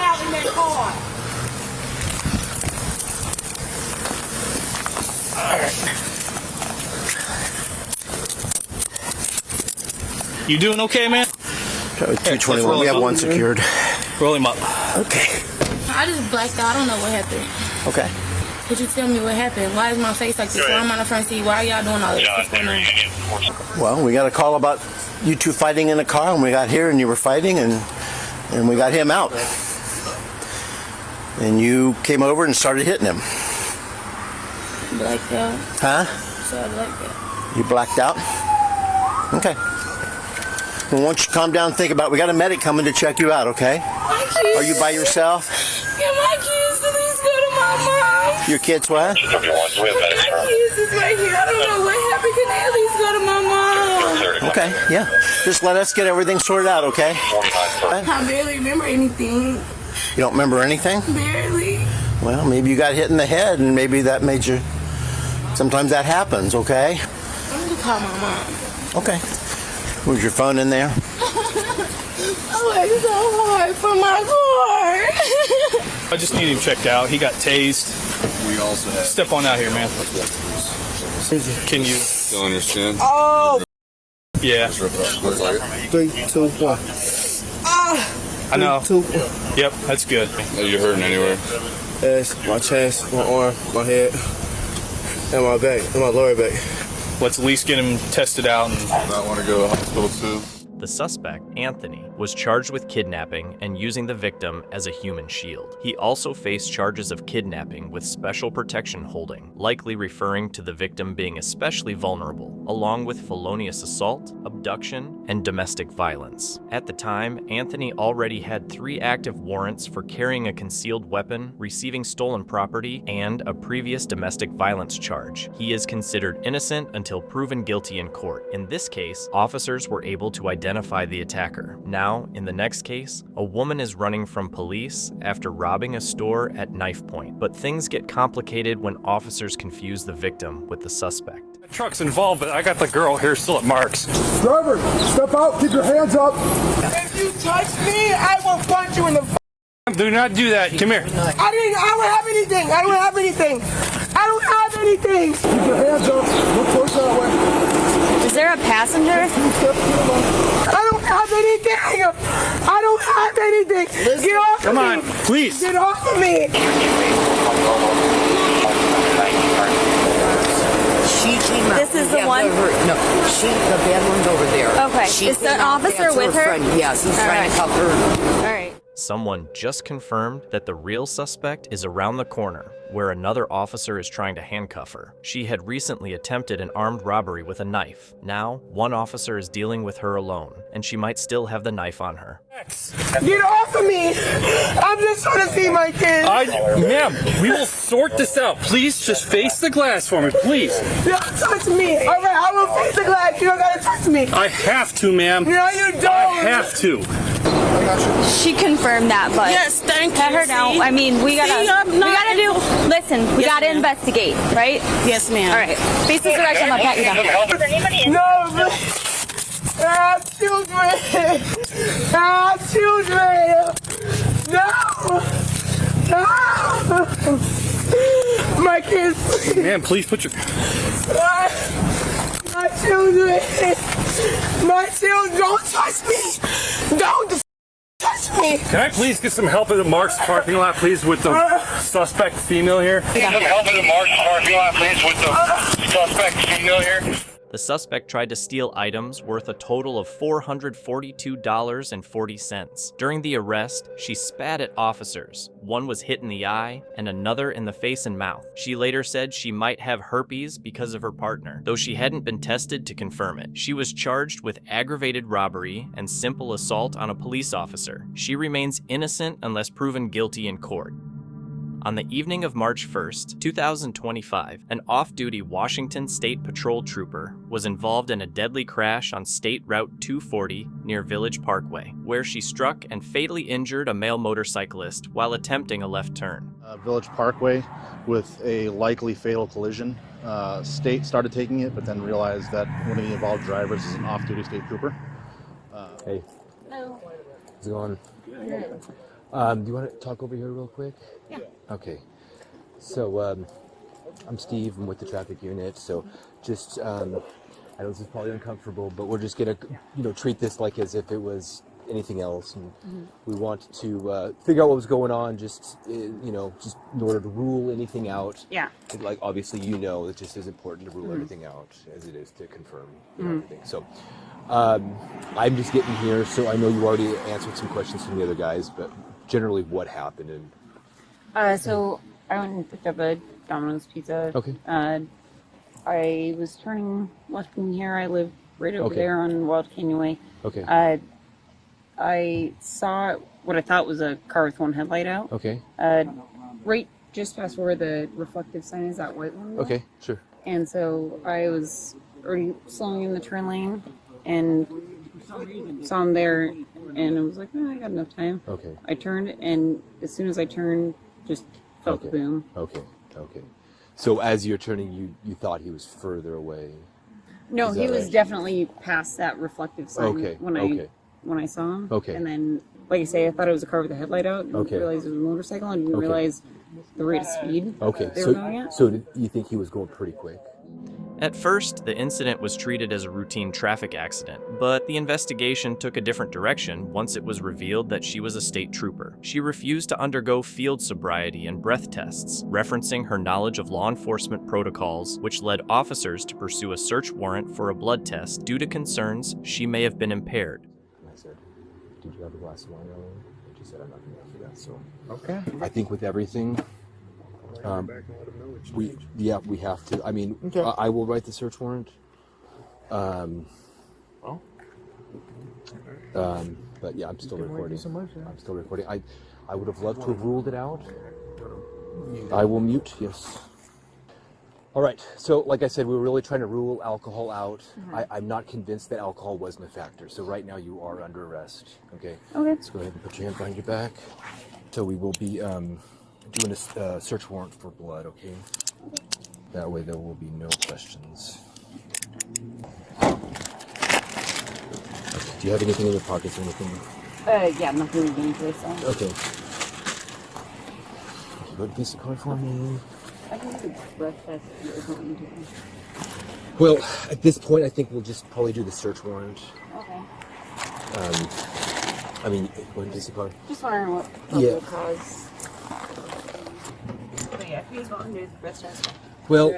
You doing okay, man? 221. We have one secured. Roll him up. Okay. I just blacked out. I don't know what happened. Okay. Could you tell me what happened? Why is my face like this? Why am I on the front seat? Why are y'all doing all this? What's going on? Well, we got a call about you two fighting in a car, and we got here, and you were fighting, and we got him out. And you came over and started hitting him. Blacked out. Huh? So I like that. You blacked out? Okay. Well, once you calm down and think about it, we got a medic coming to check you out, okay? My kids. Are you by yourself? Can my kids at least go to my mom? Your kids what? My kids is right here. I don't know what happened. Can they at least go to my mom? Okay, yeah. Just let us get everything sorted out, okay? I barely remember anything. You don't remember anything? Barely. Well, maybe you got hit in the head, and maybe that made you... Sometimes that happens, okay? I'm gonna call my mom. Okay. Was your phone in there? I worked so hard for my car. I just need him checked out. He got tased. We also have... Step on out here, man. Can you... Still on your shin? Oh! Yeah. Looks like it. 3, 2, 1. I know. 3, 2, 1. Yep, that's good. Are you hurting anywhere? Yes, my chest, my arm, my head, and my back, and my lower back. Let's at least get him tested out. And I want to go to the hospital too. The suspect, Anthony, was charged with kidnapping and using the victim as a human shield. He also faced charges of kidnapping with special protection holding, likely referring to the victim being especially vulnerable, along with felonious assault, abduction, and domestic violence. At the time, Anthony already had 3 active warrants for carrying a concealed weapon, receiving stolen property, and a previous domestic violence charge. He is considered innocent until proven guilty in court. In this case, officers were able to identify the attacker. Now, in the next case, a woman is running from police after robbing a store at knife point. But things get complicated when officers confuse the victim with the suspect. The truck's involved, but I got the girl here still at Mark's. Driver, step out, keep your hands up. If you touch me, I will punch you in the Do not do that. Come here. I don't have anything. I don't have anything. I don't have anything. Keep your hands up. Look close that way. Is there a passenger? I don't have anything. I don't have anything. Get off of me. Come on, please. Get off of me. She came out. This is the one? No, the bad one's over there. Okay. Is the officer with her? Friend. Yes, he's trying to cuff her. All right. Someone just confirmed that the real suspect is around the corner, where another officer is trying to handcuff her. She had recently attempted an armed robbery with a knife. Now, one officer is dealing with her alone, and she might still have the knife on her. Get off of me! I'm just trying to see my kids. Ma'am, we will sort this out. Please just face the glass for me, please. Don't touch me. All right, I will face the glass. You don't gotta touch me. I have to, ma'am. No, you don't. I have to. She confirmed that, but Yes, thank let you. her know. See? I mean, we gotta Yes, gotta ma'am. investigate, right? Yes, ma'am. All right. Face this direction. I'll pat you down. No, children! Children! No! My kids! Man, please put your... My children! My children! Don't touch me! Don't touch me! Can I please get some help at the Mark's parking lot, please, with the suspect female here? Get some help at the Mark's parking lot, please, with the suspect female here. The suspect tried to steal items worth a total of $442.40. During the arrest, she spat at officers. One was hit in the eye and another in the face and mouth. She later said she might have herpes because of her partner, though she hadn't been tested to confirm it. She was charged with aggravated robbery and simple assault on a police officer. She remains innocent unless proven guilty in court. On the evening of March 1st, 2025, an off-duty Washington State Patrol trooper was involved in a deadly crash on State Route 240 near Village Parkway, where she struck and fatally injured a male motorcyclist while attempting a left turn. Village Parkway with a likely fatal collision. State started taking it, but then realized that one of the involved drivers is an off-duty state trooper. Hey. No. How's it going? Good. Do you want to talk over here real quick? Yeah. Okay. So, I'm Steve. I'm with the traffic unit. So, just, I know this is probably uncomfortable, but we're just gonna, treat this like as if it was anything else. And we want to figure out what was going on. Just, just in order to rule anything out. Yeah. Like obviously, it's just as important to rule everything out as it is to confirm everything. So. I'm just getting here, so I know you already answered some questions from the other guys, but generally what happened and... So I went and picked up a Domino's pizza. Okay. I was turning left in here. I live right over Okay. there on Wild Canyon Way. Okay. I saw what I thought was a car with one headlight out. Okay. Right just past where the reflective sign is, that white one. Okay, sure. And so I was already slowing in the turn lane and saw him there, and I was like, I got enough time. Okay. I turned, and as soon as I turned, just felt the boom. Okay. So as you're turning, you thought he was further away? No, Is he that was right? definitely past that reflective sign when I saw him. Okay. And then, like I say, I thought it was a car with a headlight out. Didn't Okay. realize it was a motorcycle. I didn't Okay. realize the rate of speed Okay. they were going at. So did you think he was going pretty quick? At first, the incident was treated as a routine traffic accident, but the investigation took a different direction once it was revealed that she was a state trooper. She refused to undergo field sobriety and breath tests, referencing her knowledge of law enforcement protocols, which led officers to pursue a search warrant for a blood test due to concerns she may have been impaired. I said, did you have a glass of wine earlier? And she said, I'm not going to do that, so... Okay. I think with everything... we have to. I mean, Okay. I will write the search warrant. But yeah, I'm still recording. I'm still recording. I would have loved to have ruled it out. I will mute. Yes. All right. So, like I said, we were really trying to rule alcohol out. I'm not convinced that alcohol wasn't a factor. So right now you are under arrest. Okay. Okay. Let's go ahead and put your hand behind your back. So we will be doing a search warrant for blood, okay? That way there will be no questions. Do you have anything in your pockets or anything? Yeah, nothing dangerous. Okay. Go to piece of card for me. I can do a breath test if you want me to. Well, at this point, I think we'll just probably do the search warrant. Okay. I mean, go ahead, piece of card. Just wondering what Yeah. would cause. But yeah, if you guys want to do the breath test. Well,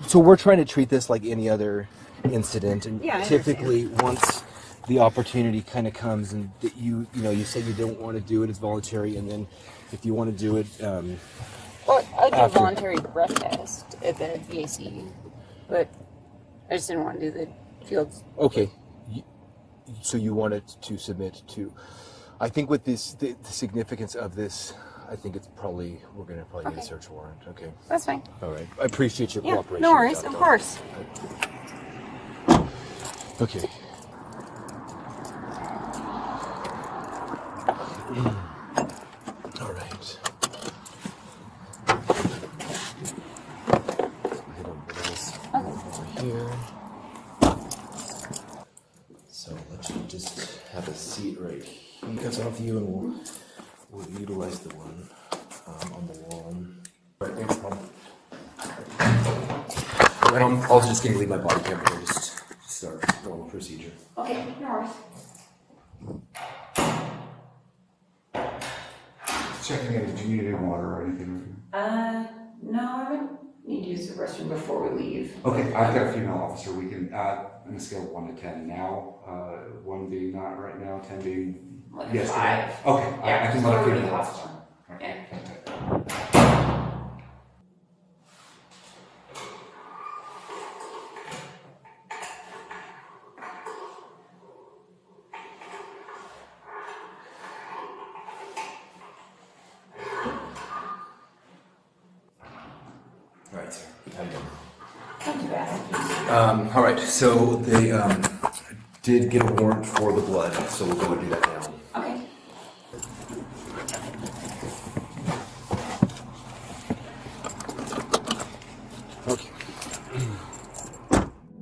so we're trying to treat this like any other incident, and Yeah, I typically once the opportunity kind of comes and that you say you don't want to do it, it's voluntary, and then if you want to do it, Well, I did a after. voluntary breath test at the VAC, but I just didn't want to do the fields. Okay, so you wanted to submit to. I think with this, the significance of this, I think it's probably we're gonna probably need a search warrant. Okay. That's fine. All right. I appreciate your Yeah, cooperation. no worries, Dr. of course. Okay. All right. Over here. So let's just have a seat right here because of you, and we'll utilize the one on the wall. Right, no problem. And I'm also just going to leave my body camera here, just start normal procedure. Okay, no worries. Checking in, did you need any water or anything? No, I would need to use the restroom before we leave. Okay, I've got a female officer. We can, on a scale of 1 to 10 now, 1 being not right now, 10 being Like yes. 5. Okay, Yeah, I can let a we're in female the officer. hospital. Yeah. All right, sir. How you doing? Not too bad. All right, so they did get a warrant for the blood, so we'll go and do that now. Okay. Okay.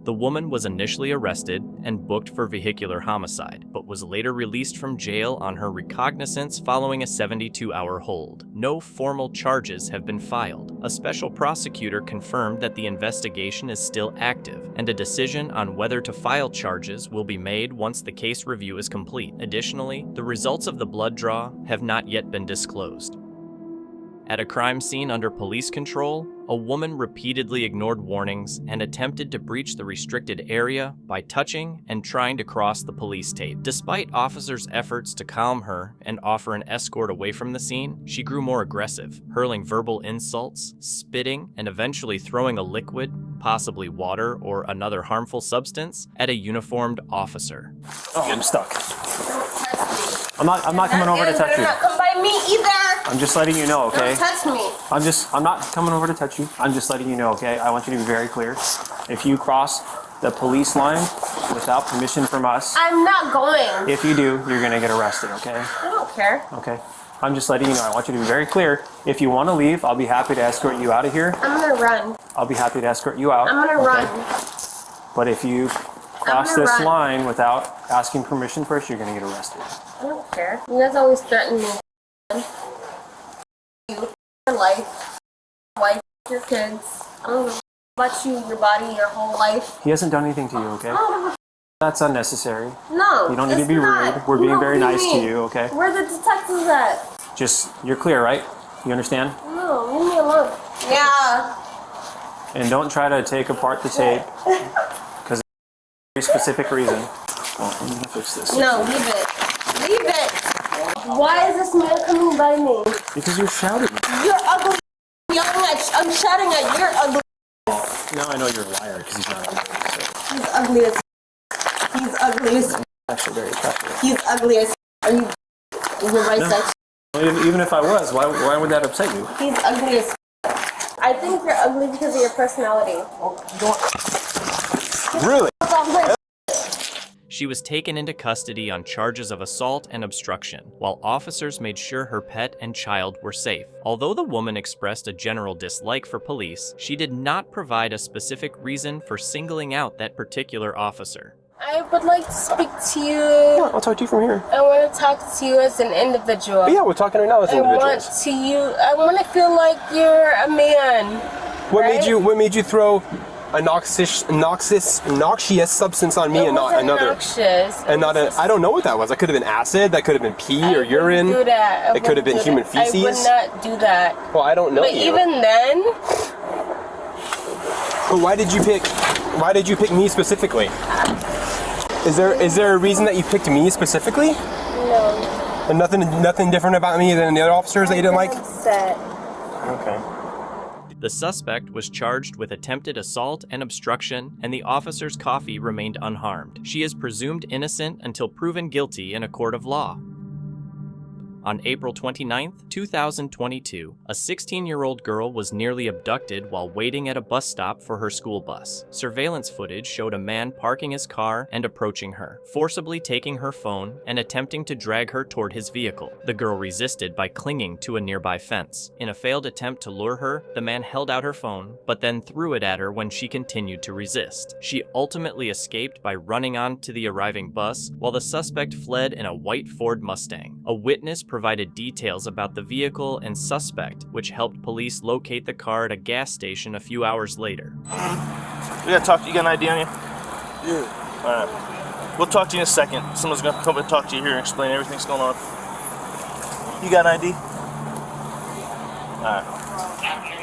The woman was initially arrested and booked for vehicular homicide, but was later released from jail on her recognizance following a 72-hour hold. No formal charges have been filed. A special prosecutor confirmed that the investigation is still active, and a decision on whether to file charges will be made once the case review is complete. Additionally, the results of the blood draw have not yet been disclosed. At a crime scene under police control, a woman repeatedly ignored warnings and attempted to breach the restricted area by touching and trying to cross the police tape. Despite officers' efforts to calm her and offer an escort away from the scene, she grew more aggressive, hurling verbal insults, spitting, and eventually throwing a liquid, possibly water or another harmful substance, at a uniformed officer. Oh, I'm stuck. I'm not coming over to touch you. Not come by me either. I'm just letting you know, okay? Don't touch me. I'm not coming over to touch you. I'm just letting you know, okay? I want you to be very clear. If you cross the police line without permission from us, I'm not going. if you do, you're gonna get arrested, okay? I don't care. Okay. I'm just letting you know. I want you to be very clear. If you want to leave, I'll be happy to escort you out of here. I'm gonna run. I'll be happy to escort you out. I'm gonna run. But if you cross gonna this run. line without asking permission first, you're gonna get arrested. I don't care. You guys always threaten me. You, your life, wife, your kids. I don't know about you, your body, your whole life. He hasn't done anything to you, okay? I don't know. That's unnecessary. No, You don't need to it's be not. rude. We're being No, very what do nice to mean? you, okay? Where the detectives at? Just, you're clear, right? You understand? No, leave me alone. Yeah. And don't try to take apart the tape, because it's a very specific reason. Well, I'm gonna fix this. No, leave it. Leave it. Why is this man coming by me? Because you're shouting. You're ugly. I'm shouting at your ugly. Now I know you're a liar, because he's not ugly. He's ugly as. He's ugly as. Actually very attractive. He's ugly as. Are you? You're right, sex. Even if I was, why would that upset you? He's ugly as. I think you're ugly because of your personality. Really? She was taken into custody on charges of assault and obstruction, while officers made sure her pet and child were safe. Although the woman expressed a general dislike for police, she did not provide a specific reason for singling out that particular officer. I would like to speak to you. Yeah, I'll talk to you from here. I want to talk to you as an individual. Yeah, we're talking right now as individuals. I want to feel like you're a man. What right? made you throw a noxious substance on me and not another? Noxious. And not a, I don't know what that was. That could have been acid, that could have been pee or urine. Do that. It could have been human feces. I would not do that. Well, I don't know But you. even then, But why did you pick me specifically? Is there a reason that you picked me specifically? no. And nothing different about me than the other officers that you didn't like? Upset. Okay. The suspect was charged with attempted assault and obstruction, and the officer's coffee remained unharmed. She is presumed innocent until proven guilty in a court of law. On April 29, 2022, a 16-year-old girl was nearly abducted while waiting at a bus stop for her school bus. Surveillance footage showed a man parking his car and approaching her, forcibly taking her phone and attempting to drag her toward his vehicle. The girl resisted by clinging to a nearby fence. In a failed attempt to lure her, the man held out her phone, but then threw it at her when she continued to resist. She ultimately escaped by running onto the arriving bus, while the suspect fled in a white Ford Mustang. A witness provided details about the vehicle and suspect, which helped police locate the car at a gas station a few hours later. We gotta talk to you. You got an ID on you? Yeah. Alright. We'll talk to you in a second. Someone's gonna come and talk to you here and explain everything that's going on. You got an ID? Alright.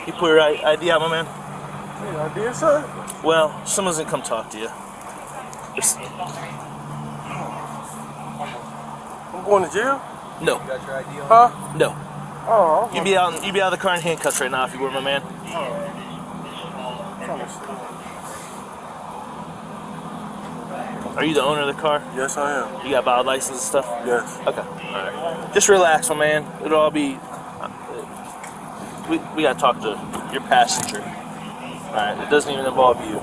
You put your ID out, my man? ID, sir? Well, someone's gonna come talk to you. I'm going to jail? No. You got your ID on? Huh? No. Oh, You'd be out of the car in handcuffs right now if you were, my man. Are you the owner of the car? Yes, I am. You got valid license and stuff? Yes. Okay. Alright. Just relax, my man. It'll all be... We gotta talk to your passenger. Alright, it doesn't even involve you.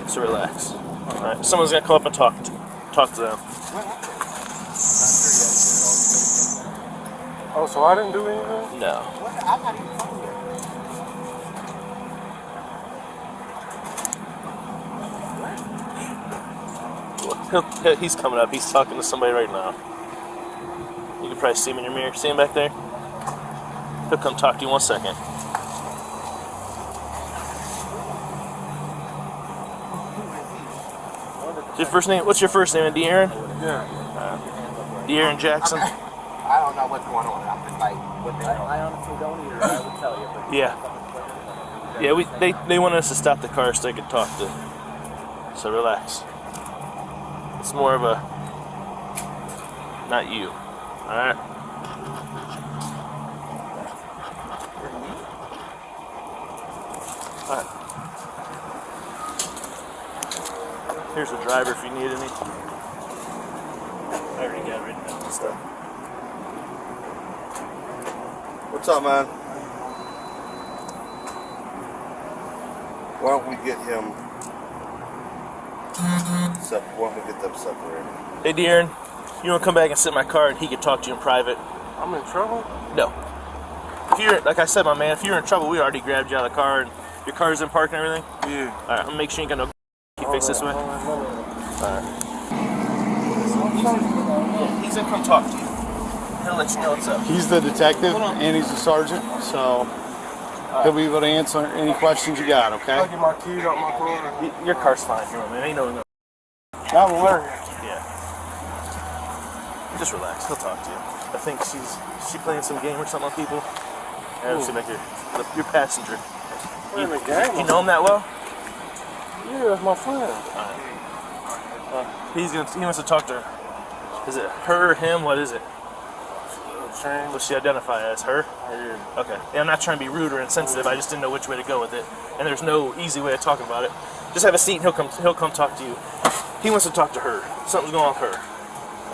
So relax. Alright, someone's gonna come up and talk to them. Oh, so I didn't do anything? No. He's coming up. He's talking to somebody right now. You can probably see him in your mirror. See him back there? He'll come talk to you 1 second. What's your first name? What's your first name? De'Aaron? Yeah. De'Aaron Jackson? I don't know what's going on. I'm just like, I honestly don't either. I would tell you. But Yeah. Yeah, they wanted us to stop the car so they could talk to. So relax. It's more of a, not you. Alright? Alright. Here's the driver if you need any. I already got written down and stuff. What's up, man? Why don't we get him why don't we get them separated? Hey, De'Aaron, you want to come back and sit in my car and he can talk to you in private? I'm in trouble? No. If you're, like I said, my man, if you're in trouble, we already grabbed you out of the car and your car's in park and everything? Yeah. Alright, I'm gonna make sure you ain't got no keep face this way. Alright. He's gonna come talk to you. He'll let you know what's up. He's the detective and he's the sergeant, so he'll be able to answer any questions you got, okay? I'll get my keys out my car. Your car's fine here, man. Ain't no. I'm learning. Yeah. Just relax. He'll talk to you. I think she playing some game or something on people. And see back here. Your passenger. Playing a game? You know him that well? Yeah, that's my friend. He wants to talk to her. Is it her or him? What is it? What's she identify as? Her? Yeah. Okay. Yeah, I'm not trying to be rude or insensitive. I just didn't know which way to go with it. And there's no easy way of talking about it. Just have a seat and he'll come talk to you. He wants to talk to her. Something's going on with her.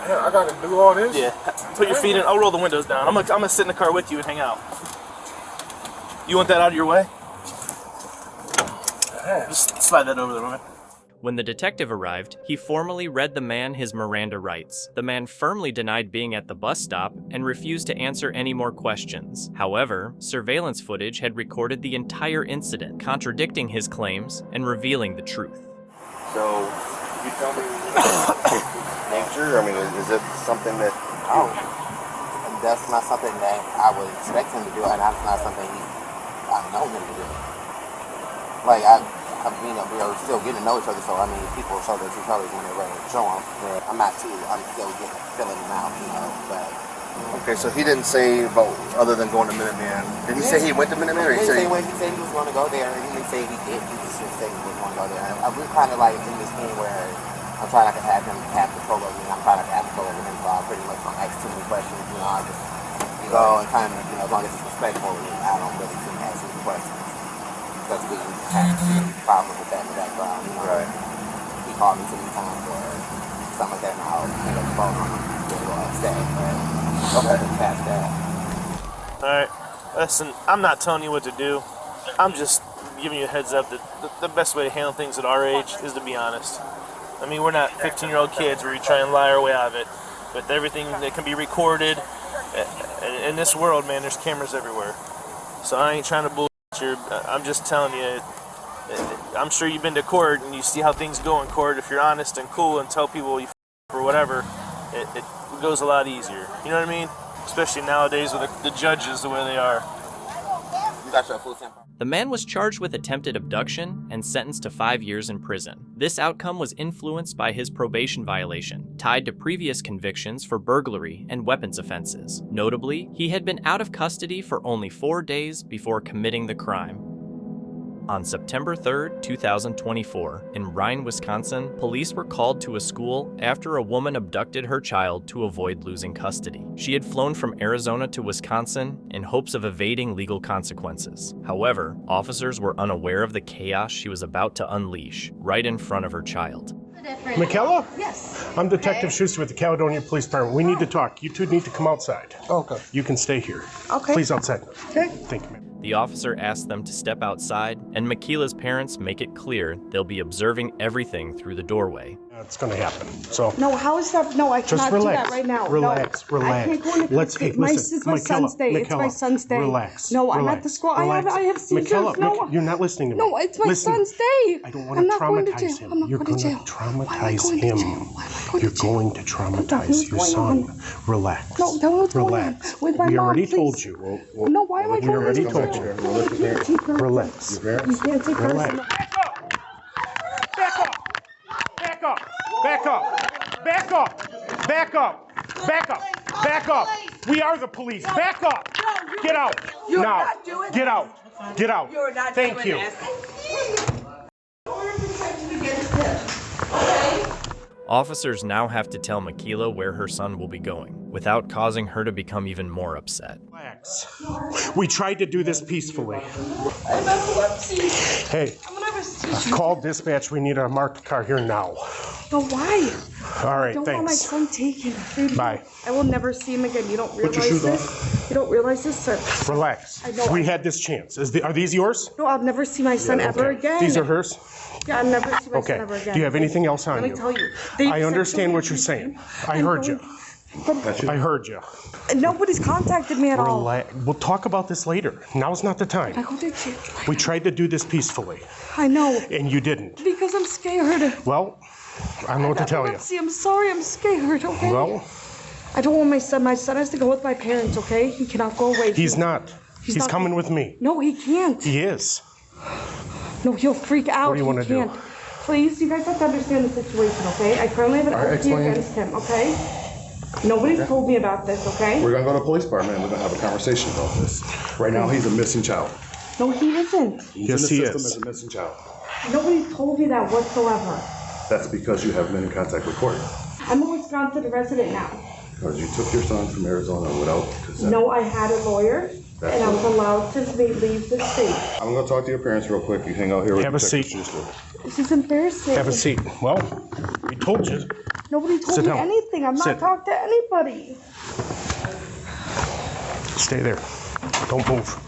Yeah, I gotta do all this? Yeah. Put your feet in. I'll roll the windows down. I'm gonna sit in the car with you and hang out. You want that out of your way? Just slide that over there, man. When the detective arrived, he formally read the man his Miranda rights. The man firmly denied being at the bus stop and refused to answer any more questions. However, surveillance footage had recorded the entire incident, contradicting his claims and revealing the truth. So, you tell me nature? I mean, is it something that... Oh, that's not something that I would expect him to do, and that's not something I know him to do. Like, we are still getting to know each other, so I mean, people show their true colors when they're ready to show them. But I'm still filling them out, you know. But okay, so he didn't say about other than going to Minuteman. Did he say he went to Minuteman, or he said he was going to go there, and he didn't say he did. He just said he was going to go there. We're kind of like in this thing where I'm trying not to have him have control over me. I'm trying not to have control over him, so I pretty much don't ask too many questions. You know, I just go and kind of, you know, as long as it's respectful, I don't really seem to ask any questions. Because we had problems with that in the background, you know. Right. He called me too many times or something like that, and I'll hang up the phone on him. get a little upset, but I'll let them pass that. Alright, listen, I'm not telling you what to do. I'm just giving you a heads up that the best way to handle things at our age is to be honest. I mean, we're not 15-year-old kids where you try and lie our way out of it. With everything that can be recorded, in this world, man, there's cameras everywhere. So I ain't trying to bullshit you. I'm just telling you, I'm sure you've been to court and you see how things go in court. If you're honest and cool and tell people you or whatever, it goes a lot easier. You know what I mean? Especially nowadays with the judges the way they are. You got your full temper. The man was charged with attempted abduction and sentenced to 5 years in prison. This outcome was influenced by his probation violation, tied to previous convictions for burglary and weapons offenses. Notably, he had been out of custody for only 4 days before committing the crime. On September 3rd, 2024, in Rhine, Wisconsin, police were called to a school after a woman abducted her child to avoid losing custody. She had flown from Arizona to Wisconsin in hopes of evading legal consequences. However, officers were unaware of the chaos she was about to unleash right in front of her child. Michaela? Yes. I'm Detective Schuster with the Caledonia Police Department. We need to talk. You two need to come outside. Okay. You can stay here. Okay. Please outside. Okay. Thank you, ma'am. The officer asked them to step outside, and Michaela's parents make it clear they'll be observing everything through the doorway. It's going to happen. So. No, how is that? No, I cannot do that right now. Relax, no, relax. I can't go into Let's it's my son's day. It's my son's day. Relax. No, I'm relax, at the school. Relax. I have seizures. Michaela, no, you're not listening to me. No, it's my son's day. I don't want to traumatize him. You're going to traumatize him. You're going to traumatize your son. Relax. No, tell me what's going on. With my mom, already please. told you. No, why am I We already told you. Relax. You can't take her. Back up! Back up! Back up! Back up! Back up! Back up! We are the police. Back up! Get out! Now! Get out! Get out! Thank you. Officers now have to tell Michaela where her son will be going, without causing her to become even more upset. Relax. We tried to do this peacefully. I have epilepsy. Hey, call dispatch. We need a marked car here now. But why? All right, I don't thanks. want my son taken. Baby. Bye. I will never see him again. You don't realize Put your shoes this? on. You don't realize this, sir? Relax. I know. We had this chance. Are these yours? No, I'll never see my son ever again. These are hers? Yeah, I'll never see my son ever again. Do you have anything else on Let you? me tell you. I understand what you're saying. I heard you. I heard you. Nobody's contacted me at all. We'll talk about this later. Now's not the time. We tried to do this peacefully. I know. And you didn't. Because I'm scared. Well, I don't know what to tell you. I'm sorry, I'm scared, okay? Well, I don't want my son. My son has to go with my parents, okay? He cannot go away. He's not. He's not coming with me. No, he can't. He is. No, he'll freak out. What do you want to do? Please, you guys have to understand the situation, okay? I currently have an OP against him, okay? Nobody's told me about this, okay? We're gonna go to the police department and we're gonna have a conversation about this. Right now, he's a missing child. No, he isn't. He's Yes, in he the system is. as a missing child. Nobody's told me that whatsoever. That's because you have been in contact with court. I'm a Wisconsin resident now. Because you took your son from Arizona without consent. No, I had a lawyer, and I was allowed to leave the state. I'm gonna talk to your parents real quick. You hang out here with Have a Detective seat. Schuster. This is embarrassing. Have a seat. Well, we told you. Nobody told Sit me down. anything. I'm Sit. not talking to anybody. Stay there. Don't move.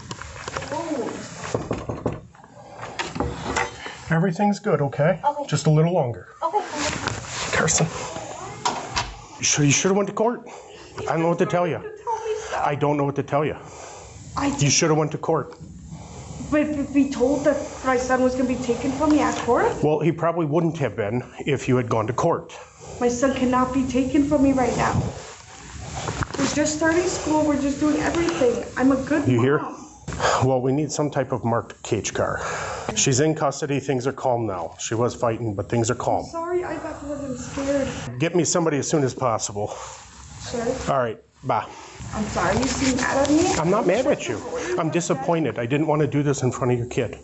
Everything's good, okay? Just a little longer. Carson, you should have went to court. I don't know what to tell you. I don't know what to tell you. You should have went to court. But be told that my son was going to be taken from me at court? Well, he probably wouldn't have been if you had gone to court. My son cannot be taken from me right now. We're just starting school. We're just doing everything. I'm a good mom. You hear? Well, we need some type of marked cage car. She's in custody. Things are calm now. She was fighting, but things are calm. Sorry, I wasn't scared. Get me somebody as soon as possible. Sure. All right, bye. I'm sorry. You seem mad at me? I'm not mad at you. I'm disappointed. I didn't want to do this in front of your kid.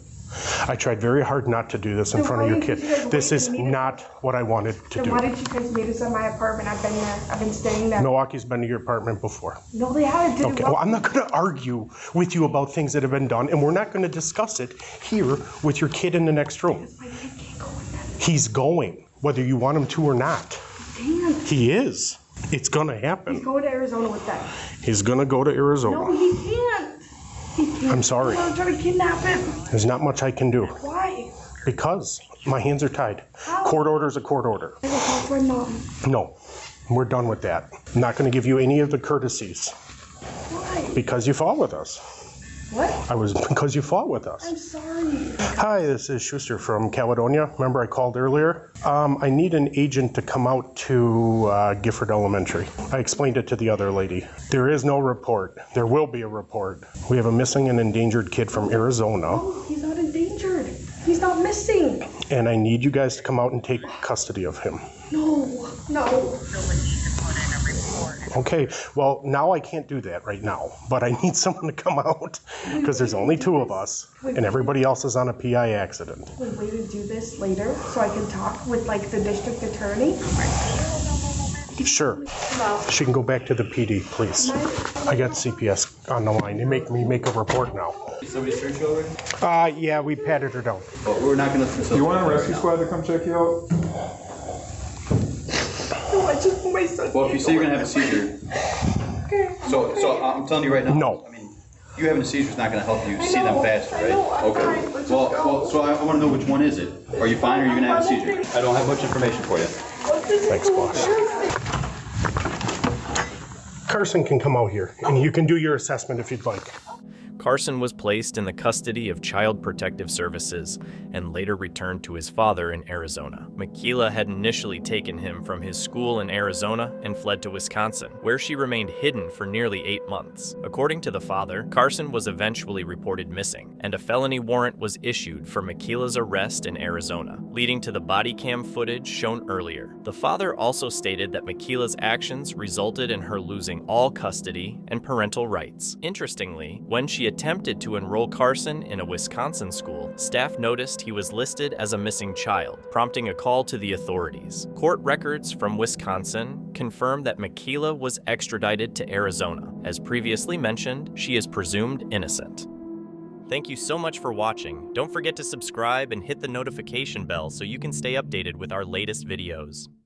I tried very hard not to do this in front of your kid. This is not what I wanted to Then do. why did you guys meet us at my apartment? I've been there. I've been staying there. Milwaukee's been to your apartment before. No, they haven't. Did Okay, well, I'm not going to argue with you about things that have been done, and we're not going to discuss it here with your kid in the next room. My kid can't go in there. He's going, whether you want him to or not. Damn. He is. It's gonna happen. He's going to Arizona with them. He's gonna go to Arizona. No, he can't. He can't. I'm sorry. I'm trying to kidnap him. There's not much I can do. Why? Because my hands are tied. How? Court order's a court order. I gotta talk to my mom. No, we're done with that. I'm not gonna give you any of the courtesies. Why? Because you fought with us. What? Because you fought with us. I'm sorry. Hi, this is Schuster from Caledonia. Remember I called earlier? I need an agent to come out to Gifford Elementary. I explained it to the other lady. There is no report. There will be a report. We have a missing and endangered kid from Arizona. No, he's not endangered. He's not missing. And I need you guys to come out and take custody of him. No. Okay, well, now I can't do that right now, but I need someone to come out because there's only 2 of us and everybody else is on a PI accident. Would we do this later so I can talk with like the district attorney? Sure. No. She can go back to the PD, please. I got CPS on the line. They make me make a report now. Somebody search you already? Yeah, we patted her down. But we're not going to. You want a rescue squad to come check you out? No, I just my son. Well, if you say you're going to have a seizure. Okay. So I'm telling you right now. No. I mean, you having a seizure is not going to help you see them faster, right? Okay. Well, so I want to know which one is it? Are you fine or are you going to have a seizure? I don't have much information for you. Thanks, boss. Carson can come out here and you can do your assessment if you'd like. Carson was placed in the custody of Child Protective Services and later returned to his father in Arizona. Michaela had initially taken him from his school in Arizona and fled to Wisconsin, where she remained hidden for nearly 8 months. According to the father, Carson was eventually reported missing, and a felony warrant was issued for Michaela's arrest in Arizona, leading to the body cam footage shown earlier. The father also stated that Michaela's actions resulted in her losing all custody and parental rights. Interestingly, when she attempted to enroll Carson in a Wisconsin school, staff noticed he was listed as a missing child, prompting a call to the authorities. Court records from Wisconsin confirm that Michaela was extradited to Arizona. As previously mentioned, she is presumed innocent. Thank you so much for watching. Don't forget to subscribe and hit the notification bell so you can stay updated with our latest videos.